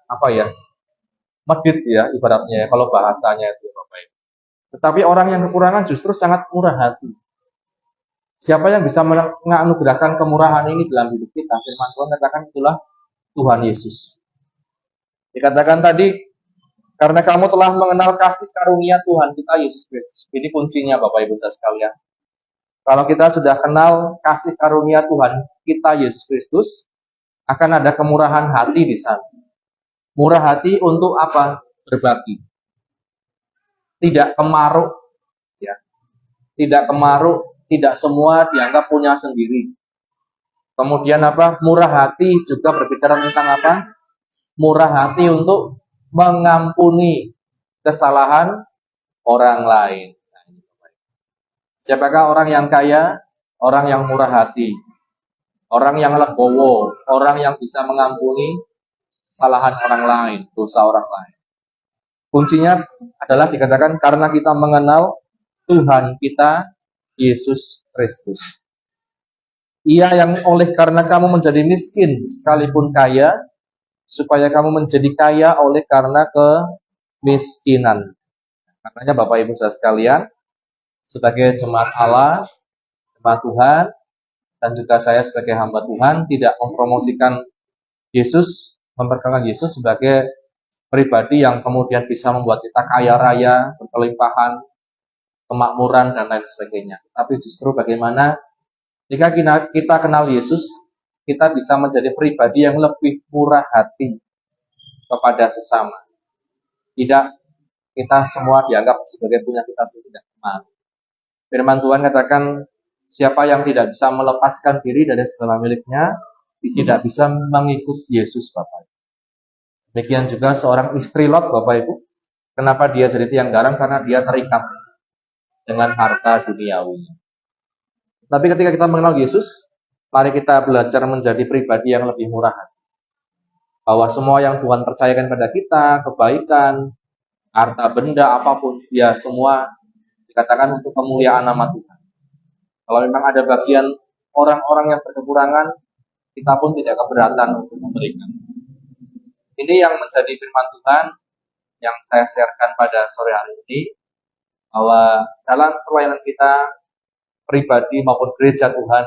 A: medit ya ibaratnya ya, kalau bahasanya itu Bapak Ibu. Tetapi orang yang kekurangan justru sangat murah hati. Siapa yang bisa menganugerahkan kemurahan ini dalam hidup kita? Firman Tuhan katakan itulah Tuhan Yesus. Dikatakan tadi, karena kamu telah mengenal kasih karunia Tuhan kita Yesus Kristus. Ini kuncinya Bapak Ibu sekalian. Kalau kita sudah kenal kasih karunia Tuhan kita Yesus Kristus, akan ada kemurahan hati di sana. Murah hati untuk apa? Berbagi. Tidak kemaruk, ya. Tidak kemaruk, tidak semua dianggap punya sendiri. Kemudian apa? Murah hati juga berbicara tentang apa? Murah hati untuk mengampuni kesalahan orang lain. Siapakah orang yang kaya? Orang yang murah hati. Orang yang legowo. Orang yang bisa mengampuni kesalahan orang lain, dosa orang lain. Kuncinya adalah dikatakan karena kita mengenal Tuhan kita, Yesus Kristus. Ia yang oleh karena kamu menjadi miskin sekalipun kaya, supaya kamu menjadi kaya oleh karena kemiskinan. Makanya Bapak Ibu sekalian, sebagai jemaat Allah, jemaat Tuhan, dan juga saya sebagai hamba Tuhan tidak mempromosikan Yesus, memperkenalkan Yesus sebagai pribadi yang kemudian bisa membuat kita kaya raya, berkelimpahan, kemakmuran, dan lain sebagainya. Tapi justru bagaimana jika kita kenal Yesus, kita bisa menjadi pribadi yang lebih murah hati kepada sesama. Tidak kita semua dianggap sebagai punya kita sendiri. Firman Tuhan katakan, siapa yang tidak bisa melepaskan diri dari segala miliknya, tidak bisa mengikut Yesus, Bapak. Demikian juga seorang istri Lot, Bapak Ibu. Kenapa dia jadi tiang garang? Karena dia terikat dengan harta duniawi. Tapi ketika kita mengenal Yesus, Mari kita belajar menjadi pribadi yang lebih murah hati. Bahwa semua yang Tuhan percayakan pada kita, kebaikan, harta benda, apapun, ya semua dikatakan untuk kemuliaan nama Tuhan. Kalau memang ada bagian orang-orang yang berkekurangan, kita pun tidak keberatan untuk memberikan. Ini yang menjadi firman Tuhan yang saya sharekan pada sore hari ini, bahwa dalam pelayanan kita, pribadi maupun gereja Tuhan,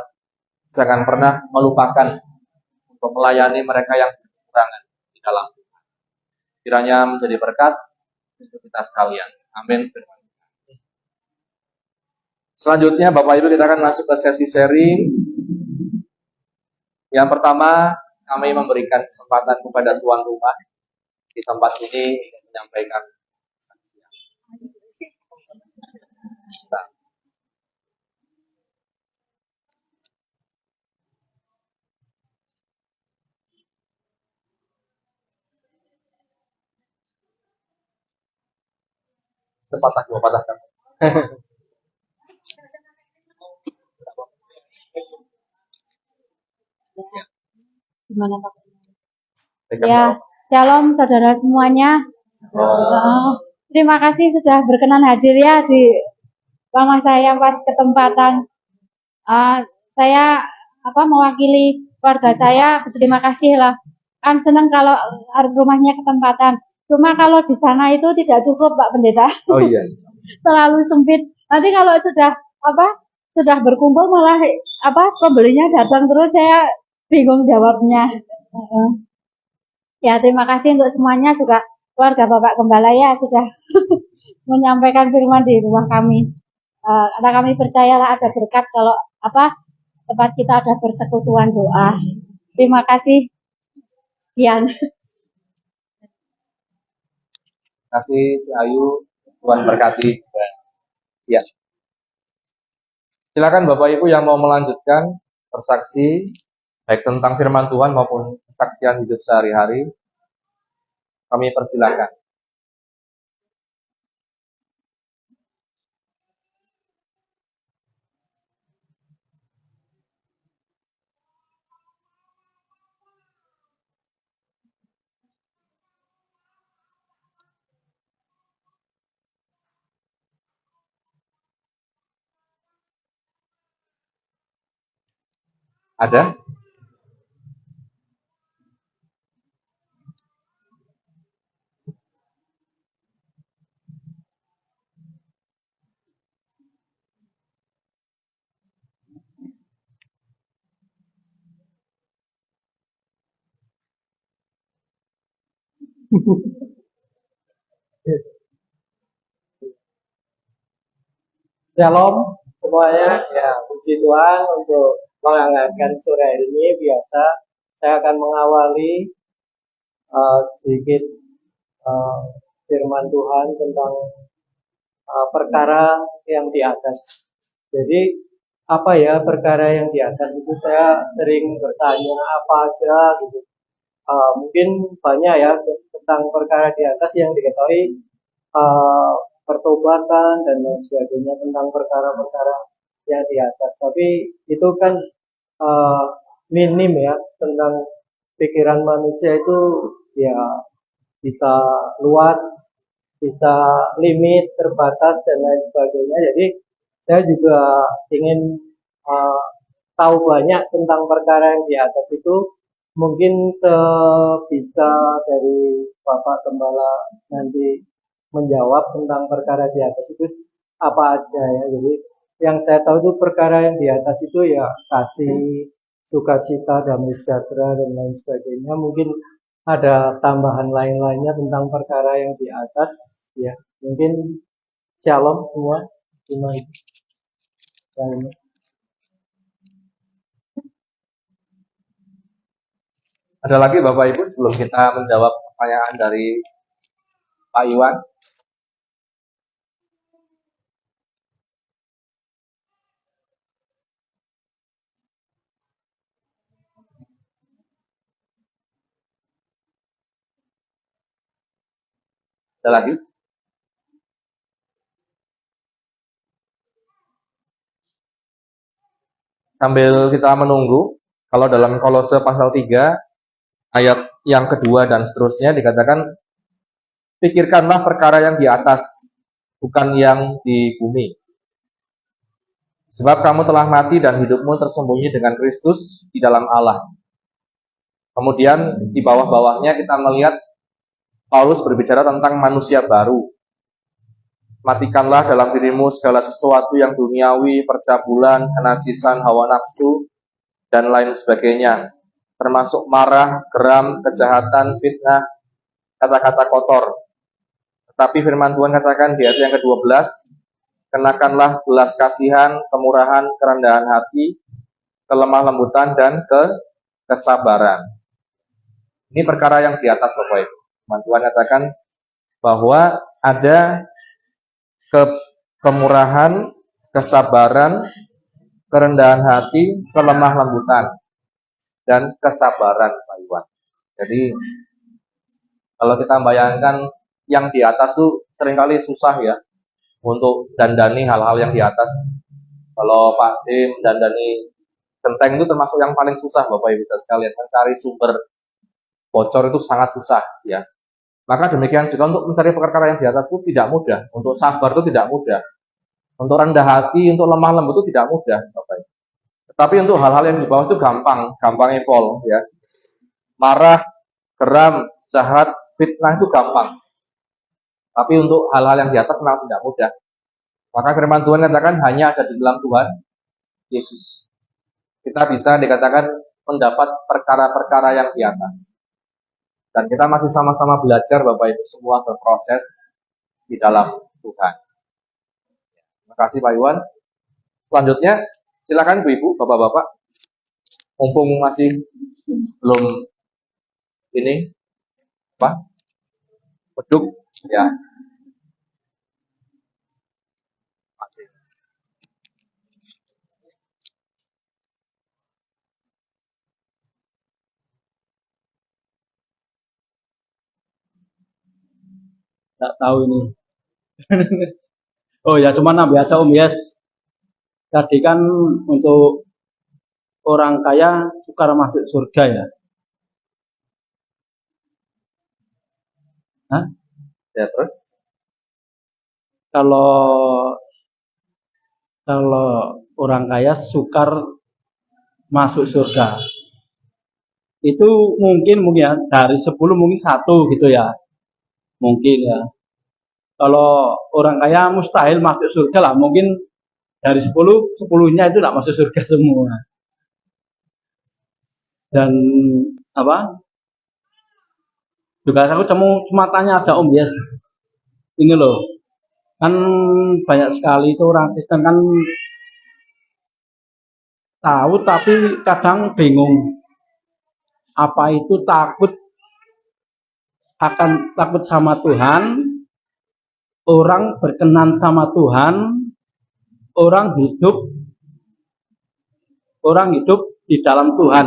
A: jangan pernah melupakan untuk melayani mereka yang berkekurangan di dalam Tuhan. Kiranya menjadi berkat untuk kita sekalian. Amin. Selanjutnya Bapak Ibu, kita akan masuk ke sesi sharing. Yang pertama, kami memberikan kesempatan kepada tuan rumah di tempat ini untuk menyampaikan kesaksian. Nah, sepatah dua patah kata.
C: Gimana Pak? Ya, shalom saudara semuanya. Terima kasih sudah berkenan hadir ya di rumah saya pas ketempatan. Saya mewakili keluarga saya, berterima kasih lah. Kan senang kalau rumahnya ketempatan. Cuma kalau di sana itu tidak cukup Pak Pendeta.
A: Oh iya.
C: Terlalu sempit. Nanti kalau sudah berkumpul malah pembelinya datang terus, saya bingung jawabnya. Ya, terima kasih untuk semuanya, juga keluarga Bapak Gembala ya sudah menyampaikan firman di rumah kami. Karena kami percayalah ada berkat kalau tempat kita ada persekutuan doa. Terima kasih. Sekian.
A: Terima kasih Ci Ayu, Tuhan berkati. Ya. Silakan Bapak Ibu yang mau melanjutkan bersaksi baik tentang firman Tuhan maupun kesaksian hidup sehari-hari, kami persilakan. Ada?
B: Shalom semuanya, ya puji Tuhan untuk menghangatkan sore hari ini. Biasa saya akan mengawali sedikit firman Tuhan tentang perkara yang di atas. Jadi apa ya perkara yang di atas itu, saya sering bertanya apa aja gitu. Mungkin banyak ya tentang perkara di atas yang diketahui, pertobatan dan lain sebagainya, tentang perkara-perkara yang di atas. Tapi itu kan minim ya, tentang pikiran manusia itu ya bisa luas, bisa limit, terbatas dan lain sebagainya. Jadi saya juga ingin tahu banyak tentang perkara yang di atas itu. Mungkin sebisa dari Bapak Gembala nanti menjawab tentang perkara di atas itu apa aja ya. Jadi yang saya tahu itu perkara yang di atas itu ya kasih, sukacita, damai sejahtera dan lain sebagainya. Mungkin ada tambahan lain-lainnya tentang perkara yang di atas ya. Mungkin shalom semua. Terima kasih.
A: Ada lagi Bapak Ibu sebelum kita menjawab pertanyaan dari Pak Iwan? Ada lagi? sambil kita menunggu, kalau dalam Kolose pasal 3 ayat yang kedua dan seterusnya dikatakan, pikirkanlah perkara yang di atas, bukan yang di bumi. Sebab kamu telah mati dan hidupmu tersembunyi dengan Kristus di dalam Allah. Kemudian di bawah-bawahnya kita melihat Paulus berbicara tentang manusia baru. Matikanlah dalam dirimu segala sesuatu yang duniawi, percabulan, kenajisan, hawa nafsu, dan lain sebagainya. Termasuk marah, geram, kejahatan, fitnah, kata-kata kotor. Tetapi firman Tuhan katakan di ayat yang ke-12, kenakanlah belas kasihan, kemurahan, kerendahan hati, kelemah lembutan, dan kesabaran. Ini perkara yang di atas, Bapak Ibu. Firman Tuhan katakan bahwa ada kemurahan, kesabaran, kerendahan hati, kelemah lembutan, dan kesabaran, Pak Iwan. Jadi kalau kita bayangkan yang di atas tuh seringkali susah ya untuk dandani hal-hal yang di atas. Kalau Pak Tim dandani genteng itu termasuk yang paling susah, Bapak Ibu bisa sekalian. Mencari sumber bocor itu sangat susah ya. Maka demikian juga untuk mencari perkara yang di atas itu tidak mudah. Untuk sabar itu tidak mudah. Untuk rendah hati, untuk lemah lembut itu tidak mudah, Bapak Ibu. Tetapi untuk hal-hal yang di bawah itu gampang epol ya. Marah, geram, jahat, fitnah itu gampang. Tapi untuk hal-hal yang di atas memang tidak mudah. Maka firman Tuhan katakan hanya ada di dalam Tuhan Yesus. Kita bisa dikatakan mendapat perkara-perkara yang di atas. Dan kita masih sama-sama belajar, Bapak Ibu, semua berproses di dalam Tuhan. Terima kasih Pak Iwan. Selanjutnya, silakan Bu Ibu, Bapak-Bapak. Mumpung masih belum ini, beduk, ya.
D: Nggak tahu ini. Oh ya, cuma nabi aja Om Yes. Tadi kan untuk orang kaya sukar masuk surga ya. Hah?
A: Ya terus?
D: Kalau orang kaya sukar masuk surga, itu mungkin ya dari 10 mungkin 1 gitu ya. Mungkin ya. Kalau orang kaya mustahil masuk surga lah, mungkin dari 10, 10-nya itu tidak masuk surga semua. Dan apa? Juga aku cuma tanya aja Om Yes. Ini loh, kan banyak sekali itu orang Kristen kan tahu tapi kadang bingung. Apa itu takut sama Tuhan, orang berkenan sama Tuhan, orang hidup di dalam Tuhan.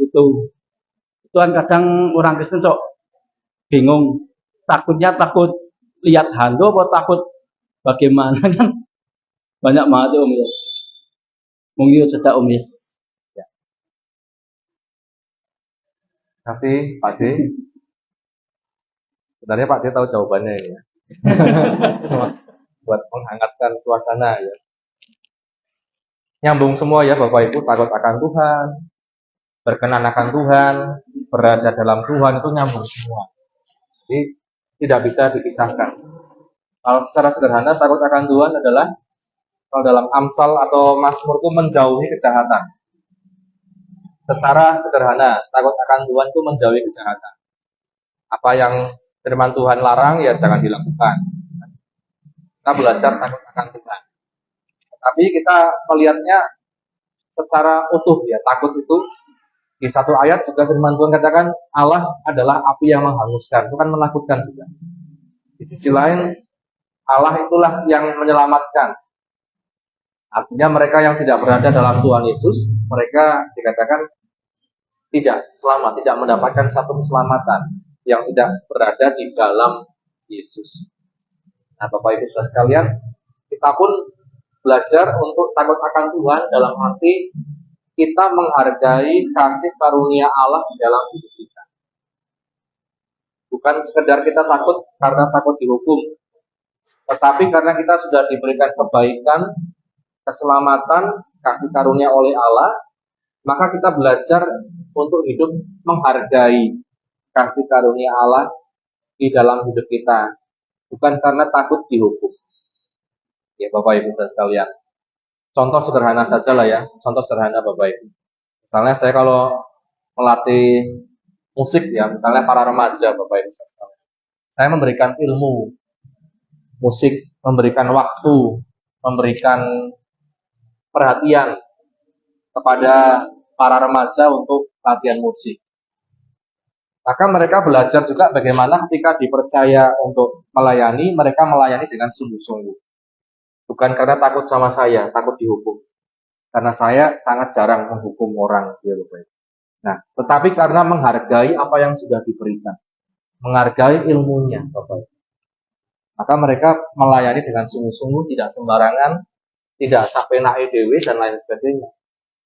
D: Itu kan kadang orang Kristen sok bingung. Takutnya takut lihat hantu atau takut bagaimana kan? Banyak banget Om Yes. Mungkin saja Om Yes.
A: Ya. Terima kasih Pak D. Sebenarnya Pak D tahu jawabannya ini ya. Buat menghangatkan suasana ya. Nyambung semua ya Bapak Ibu, takut akan Tuhan, berkenan akan Tuhan, berada dalam Tuhan itu nyambung semua. Jadi tidak bisa dipisahkan. Kalau secara sederhana takut akan Tuhan adalah kalau dalam Amsal atau Mazmur itu menjauhi kejahatan. Secara sederhana takut akan Tuhan itu menjauhi kejahatan. Apa yang firman Tuhan larang ya jangan dilakukan. Kita belajar takut akan Tuhan. Tapi kita melihatnya secara utuh ya, takut itu di satu ayat juga firman Tuhan katakan Allah adalah api yang menghanguskan, itu kan menakutkan juga. Di sisi lain Allah itulah yang menyelamatkan. Artinya mereka yang tidak berada dalam Tuhan Yesus, mereka dikatakan tidak selamat, tidak mendapatkan satu keselamatan yang tidak berada di dalam Yesus. Nah Bapak Ibu saudara sekalian, kita pun belajar untuk takut akan Tuhan dalam arti kita menghargai kasih karunia Allah di dalam hidup kita. Bukan sekedar kita takut karena takut dihukum, tetapi karena kita sudah diberikan kebaikan, keselamatan, kasih karunia oleh Allah, maka kita belajar untuk hidup menghargai kasih karunia Allah di dalam hidup kita, bukan karena takut dihukum. Ya Bapak Ibu sekalian, contoh sederhana saja lah ya, contoh sederhana Bapak Ibu. Misalnya saya kalau melatih musik ya, misalnya para remaja Bapak Ibu sekalian, saya memberikan ilmu musik, memberikan waktu, memberikan perhatian kepada para remaja untuk latihan musik. Maka mereka belajar juga bagaimana ketika dipercaya untuk melayani, mereka melayani dengan sungguh-sungguh. Bukan karena takut sama saya, takut dihukum. Karena saya sangat jarang menghukum orang, ya Bapak. Nah, tetapi karena menghargai apa yang sudah diberikan, menghargai ilmunya, Bapak. Maka mereka melayani dengan sungguh-sungguh, tidak sembarangan, tidak sampai naik dewe dan lain sebagainya.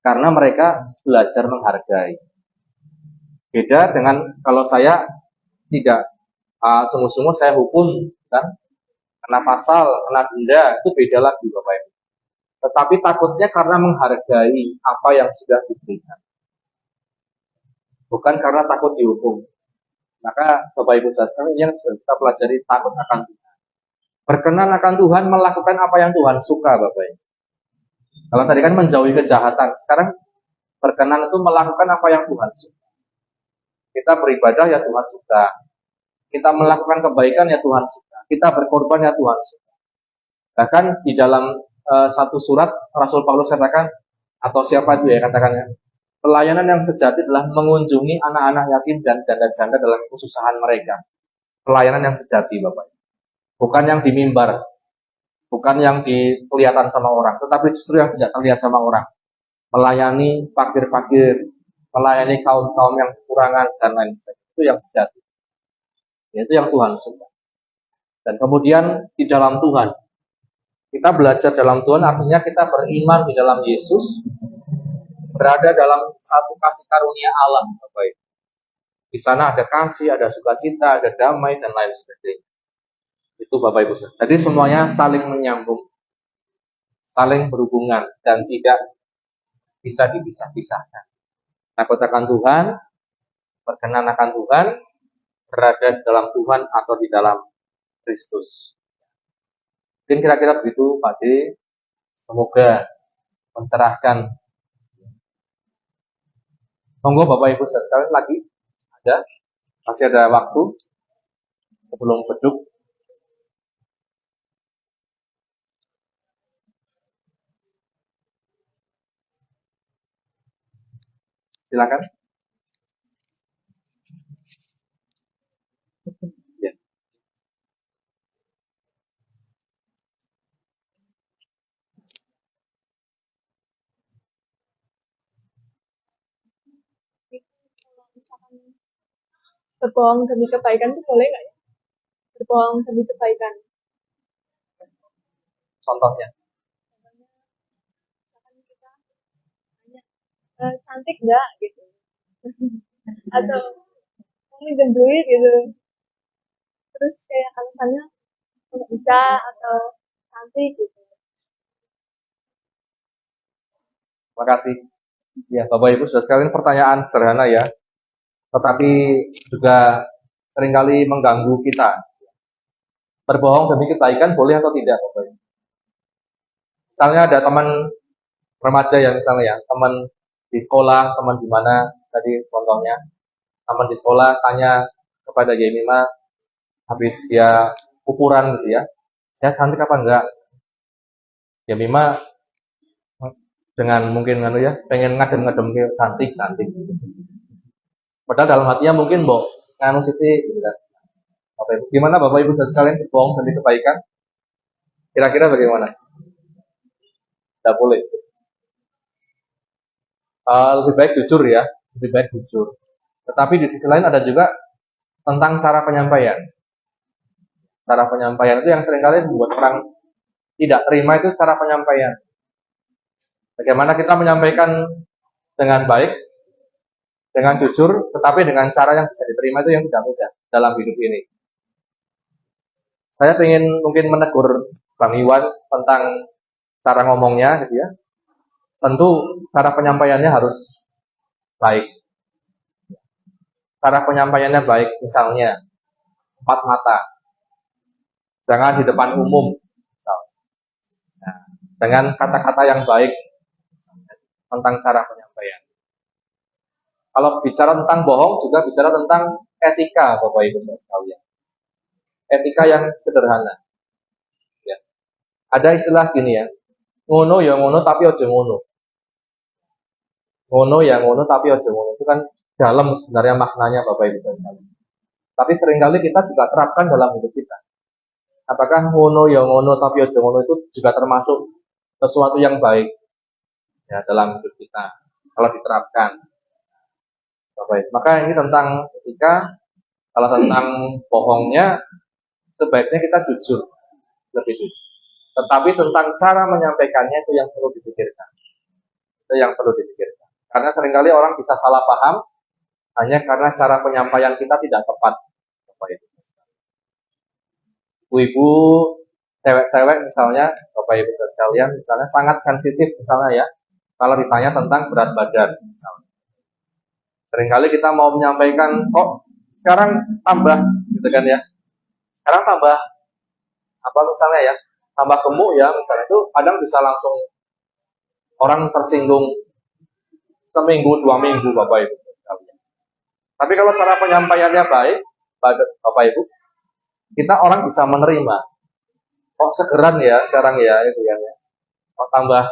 A: Karena mereka belajar menghargai. Beda dengan kalau saya tidak sungguh-sungguh saya hukum, kan? Kena pasal, kena denda, itu beda lagi Bapak Ibu. Tetapi takutnya karena menghargai apa yang sudah diberikan. Bukan karena takut dihukum. Maka Bapak Ibu sekalian yang sudah kita pelajari takut akan Tuhan. Berkenan akan Tuhan, melakukan apa yang Tuhan suka Bapak Ibu. Kalau tadi kan menjauhi kejahatan, sekarang berkenan itu melakukan apa yang Tuhan suka. Kita beribadah ya Tuhan suka. Kita melakukan kebaikan ya Tuhan suka. Kita berkorban ya Tuhan suka. Bahkan di dalam satu surat Rasul Paulus katakan, atau siapa itu ya katakannya, pelayanan yang sejati adalah mengunjungi anak-anak yatim dan janda-janda dalam kesusahan mereka. Pelayanan yang sejati Bapak. Bukan yang di mimbar, bukan yang kelihatan sama orang, tetapi justru yang tidak terlihat sama orang. Melayani fakir-fakir, melayani kaum-kaum yang kekurangan dan lain sebagainya. Itu yang sejati. Itu yang Tuhan suka. Dan kemudian di dalam Tuhan, kita belajar dalam Tuhan artinya kita beriman di dalam Yesus, berada dalam satu kasih karunia Allah, Bapak Ibu. Di sana ada kasih, ada sukacita, ada damai dan lain sebagainya. Itu Bapak Ibu. Jadi semuanya saling menyambung, saling berhubungan dan tidak bisa dipisah-pisahkan. Takut akan Tuhan, berkenan akan Tuhan, berada di dalam Tuhan atau di dalam Kristus. Mungkin kira-kira begitu Pak D. Semoga mencerahkan. Monggo Bapak Ibu sekalian lagi ada, masih ada waktu sebelum beduk. Silakan. Ya.
E: Berbohong demi kebaikan itu boleh nggak ya? Berbohong demi kebaikan.
A: Contohnya.
E: Misalkan kita tanya, cantik nggak gitu, atau minjem duit gitu. Terus kayak alasannya nggak bisa atau cantik gitu.
A: Terima kasih. Ya, Bapak Ibu sudah sekalian pertanyaan sederhana ya, tetapi juga seringkali mengganggu kita. Berbohong demi kebaikan boleh atau tidak, Bapak Ibu? Misalnya ada teman remaja ya, misalnya ya, teman di sekolah, teman di mana tadi contohnya, teman di sekolah tanya kepada Yemima habis dia ukuran gitu ya, saya cantik apa enggak? Yemima dengan mungkin ya, pengen ngadem-ngadem cantik. Padahal dalam hatinya mungkin nganu siti gitu kan. Bapak Ibu, gimana Bapak Ibu dan sekalian berbohong demi kebaikan? Kira-kira bagaimana? Tidak boleh. Lebih baik jujur ya, lebih baik jujur. Tetapi di sisi lain ada juga tentang cara penyampaian. Cara penyampaian itu yang seringkali membuat orang tidak terima itu cara penyampaian. Bagaimana kita menyampaikan dengan baik, dengan jujur, tetapi dengan cara yang bisa diterima itu yang tidak mudah dalam hidup ini. Saya ingin mungkin menegur Bang Iwan tentang cara ngomongnya, gitu ya. Tentu cara penyampaiannya harus baik. Cara penyampaiannya baik, misalnya empat mata, jangan di depan umum, nah, dengan kata-kata yang baik tentang cara penyampaian. Kalau bicara tentang bohong, juga bicara tentang etika, Bapak Ibu sekalian. Etika yang sederhana. Ya. Ada istilah gini ya, ngono ya ngono tapi ojo ngono. Ngono ya ngono tapi ojo ngono. Itu kan dalam sebenarnya maknanya Bapak Ibu sekalian. Tapi seringkali kita juga terapkan dalam hidup kita. Apakah ngono ya ngono tapi ojo ngono itu juga termasuk sesuatu yang baik ya dalam hidup kita kalau diterapkan. Baik. Maka ini tentang etika. Kalau tentang bohongnya, sebaiknya kita jujur, lebih jujur. Tetapi tentang cara menyampaikannya itu yang perlu dipikirkan. Itu yang perlu dipikirkan. Karena seringkali orang bisa salah paham hanya karena cara penyampaian kita tidak tepat. Ibu-ibu, cewek-cewek misalnya, Bapak Ibu sekalian, misalnya sangat sensitif misalnya ya, kalau ditanya tentang berat badan misalnya. Seringkali kita mau menyampaikan, kok sekarang tambah, gitu kan ya. Sekarang tambah, apa misalnya ya, tambah gemuk ya, misalnya itu kadang bisa langsung orang tersinggung seminggu, 2 minggu, Bapak Ibu sekalian. Tapi kalau cara penyampaiannya baik, Bapak Ibu, kita orang bisa menerima. Kok segeran ya sekarang ya, itu kan ya. Kok tambah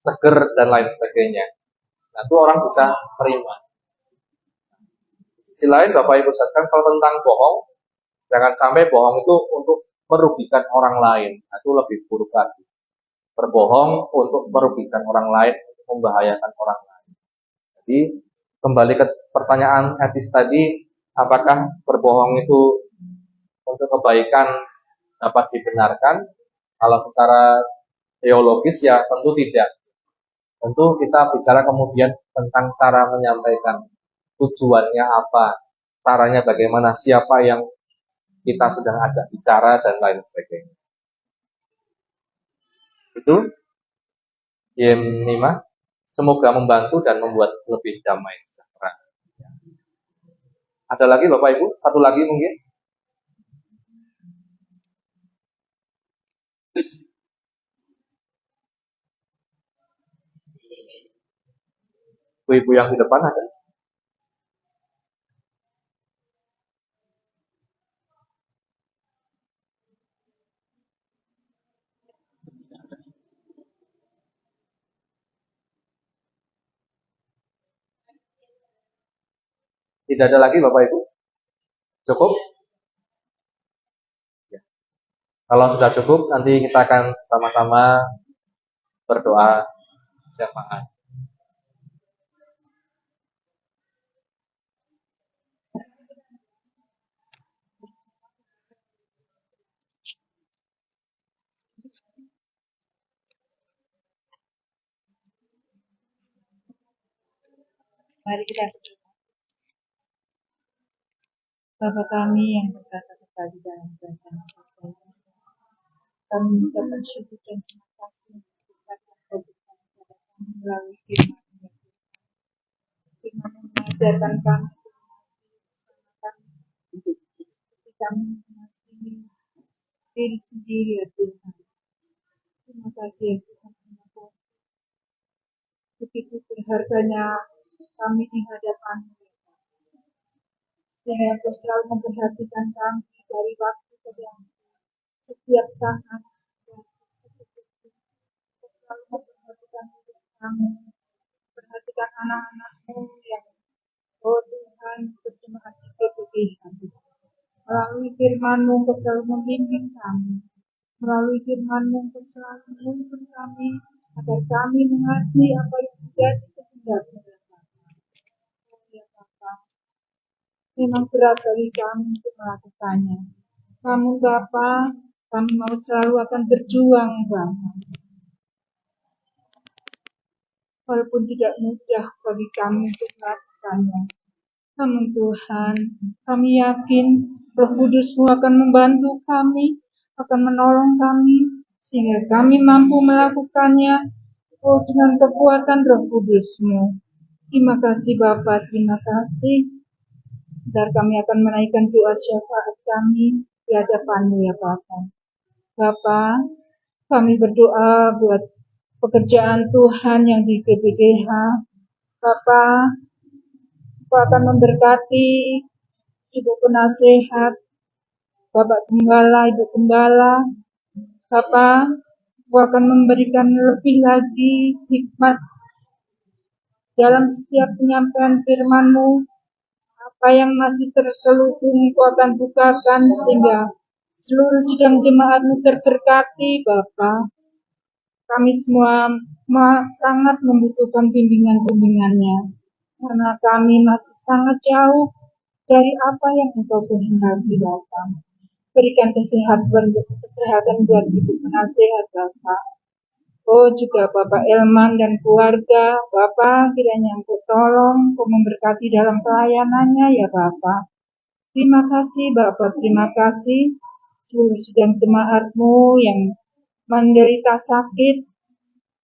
A: seger dan lain sebagainya. Nah, itu orang bisa terima. Sisi lain, Bapak Ibu sekalian, kalau tentang bohong, jangan sampai bohong itu untuk merugikan orang lain. Nah, itu lebih buruk lagi. Berbohong untuk merugikan orang lain, untuk membahayakan orang lain. Jadi, kembali ke pertanyaan etis tadi, apakah berbohong itu untuk kebaikan dapat dibenarkan? Kalau secara teologis ya tentu tidak. Tentu kita bicara kemudian tentang cara menyampaikan. Tujuannya apa, caranya bagaimana, siapa yang kita sedang ajak bicara, dan lain sebagainya. Itu game 5. Semoga membantu dan membuat lebih damai sejahtera. Ada lagi Bapak Ibu? Satu lagi mungkin? Ibu-ibu yang di depan ada? Tidak ada lagi Bapak Ibu? Cukup? Ya. Kalau sudah cukup, nanti kita akan sama-sama berdoa syafaat.
C: Mari kita berdoa. Bapa kami yang berkata kembali dalam kerajaan surga, kami mengucapkan syukur dan terima kasih atas kebaikan kepada kami melalui firman-Nya. Firman mengajarkan kami seperti kami mengasihi diri sendiri ya Tuhan. Terima kasih ya Tuhan. Begitu berharganya kami di hadapan-Mu. Sehingga Engkau selalu memperhatikan kami dari waktu ke waktu, setiap saat. Selalu memperhatikan kami, perhatikan anak-anak-Mu yang Tuhan berjemaat di PPKH. Melalui firman-Mu Engkau selalu membimbing kami. Melalui firman-Mu Engkau selalu menuntun kami agar kami mengerti apa yang menjadi kehendak-Mu. Ya Bapa, memang berat bagi kami untuk melakukannya. Namun Bapa,
F: Kami mau selalu akan berjuang, Bapa. Walaupun tidak mudah bagi kami untuk melakukannya. Namun Tuhan, kami yakin Roh Kudus-Mu akan membantu kami, akan menolong kami, sehingga kami mampu melakukannya dengan kekuatan Roh Kudus-Mu. Terima kasih Bapa, terima kasih. Dan kami akan menaikkan doa syafaat kami di hadapan-Mu ya Bapa. Bapa, kami berdoa buat pekerjaan Tuhan yang di GBGH. Bapa, Engkau akan memberkati Ibu Penasehat, Bapak Gembala, Ibu Gembala. Bapa, Engkau akan memberikan lebih lagi hikmat dalam setiap penyampaian firman-Mu. Apa yang masih terselubung Engkau akan bukakan sehingga seluruh sidang jemaat-Mu terberkati, Bapa. Kami semua sangat membutuhkan bimbingan-bimbingannya, karena kami masih sangat jauh dari apa yang Engkau kehendaki, Bapa. Berikan kesehatan buat Ibu Penasehat, Bapa. Oh juga Bapak Elman dan keluarga, Bapa, kiranya Engkau tolong, Engkau memberkati dalam pelayanannya ya Bapa. Terima kasih Bapak, terima kasih seluruh sidang jemaat-Mu yang menderita sakit.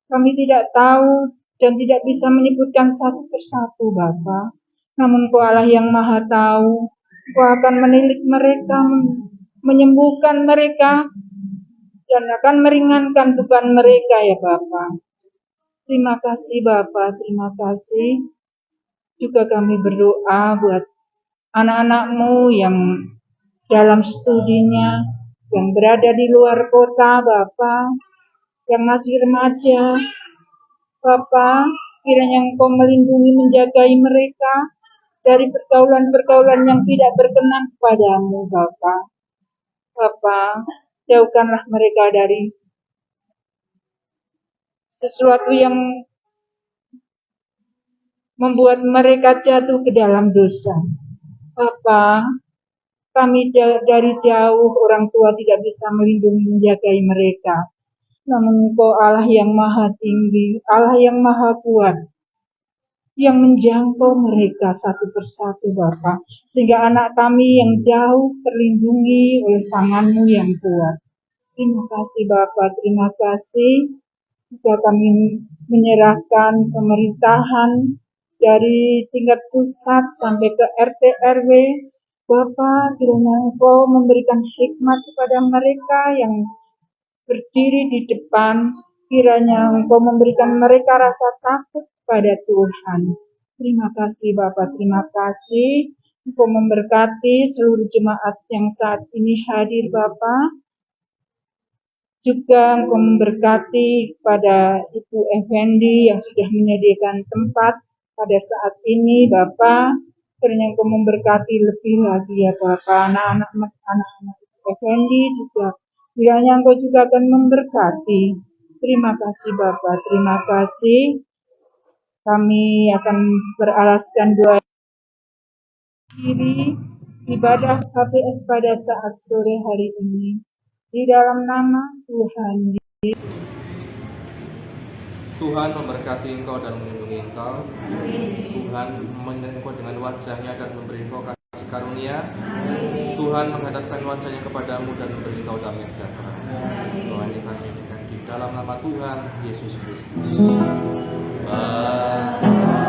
F: Kami tidak tahu dan tidak bisa menyebutkan satu persatu Bapa. Namun Engkau Allah yang Maha Tahu, Engkau akan menilik mereka, menyembuhkan mereka, dan akan meringankan beban mereka ya Bapa. Terima kasih Bapa, terima kasih. Juga kami berdoa buat anak-anak-Mu yang dalam studinya, yang berada di luar kota Bapa, yang masih remaja. Bapa, kiranya Engkau melindungi, menjagai mereka dari pergaulan-pergaulan yang tidak berkenan kepadamu Bapa. Bapa, jauhkanlah mereka dari sesuatu yang membuat mereka jatuh ke dalam dosa. Bapa, kami dari jauh orang tua tidak bisa melindungi, menjagai mereka. Namun Engkau Allah yang Maha Tinggi, Allah yang Maha Kuat, yang menjangkau mereka satu persatu Bapa, sehingga anak kami yang jauh terlindungi oleh tangan-Mu yang kuat. Terima kasih Bapa, terima kasih. Jika kami menyerahkan pemerintahan dari tingkat pusat sampai ke RT RW, Bapa, kiranya Engkau memberikan hikmat kepada mereka yang berdiri di depan, kiranya Engkau memberikan mereka rasa takut pada Tuhan. Terima kasih Bapa, terima kasih. Engkau memberkati seluruh jemaat yang saat ini hadir Bapa. Juga Engkau memberkati kepada Ibu Effendi yang sudah menyediakan tempat pada saat ini Bapa. Kiranya Engkau memberkati lebih lagi ya Bapa, anak-anak Ibu Effendi juga. Kiranya Engkau juga akan memberkati. Terima kasih Bapa, terima kasih. Kami akan beralaskan doa kiri ibadah KPS pada saat sore hari ini. Di dalam nama Tuhan.
A: Tuhan memberkati engkau dan melindungi engkau. Tuhan menyertai engkau dengan wajahnya dan memberi engkau kasih karunia. Tuhan menghadapkan wajahnya kepadamu dan memberi engkau damai sejahtera. Doa ini kami berikan di dalam nama Tuhan Yesus Kristus. Amin.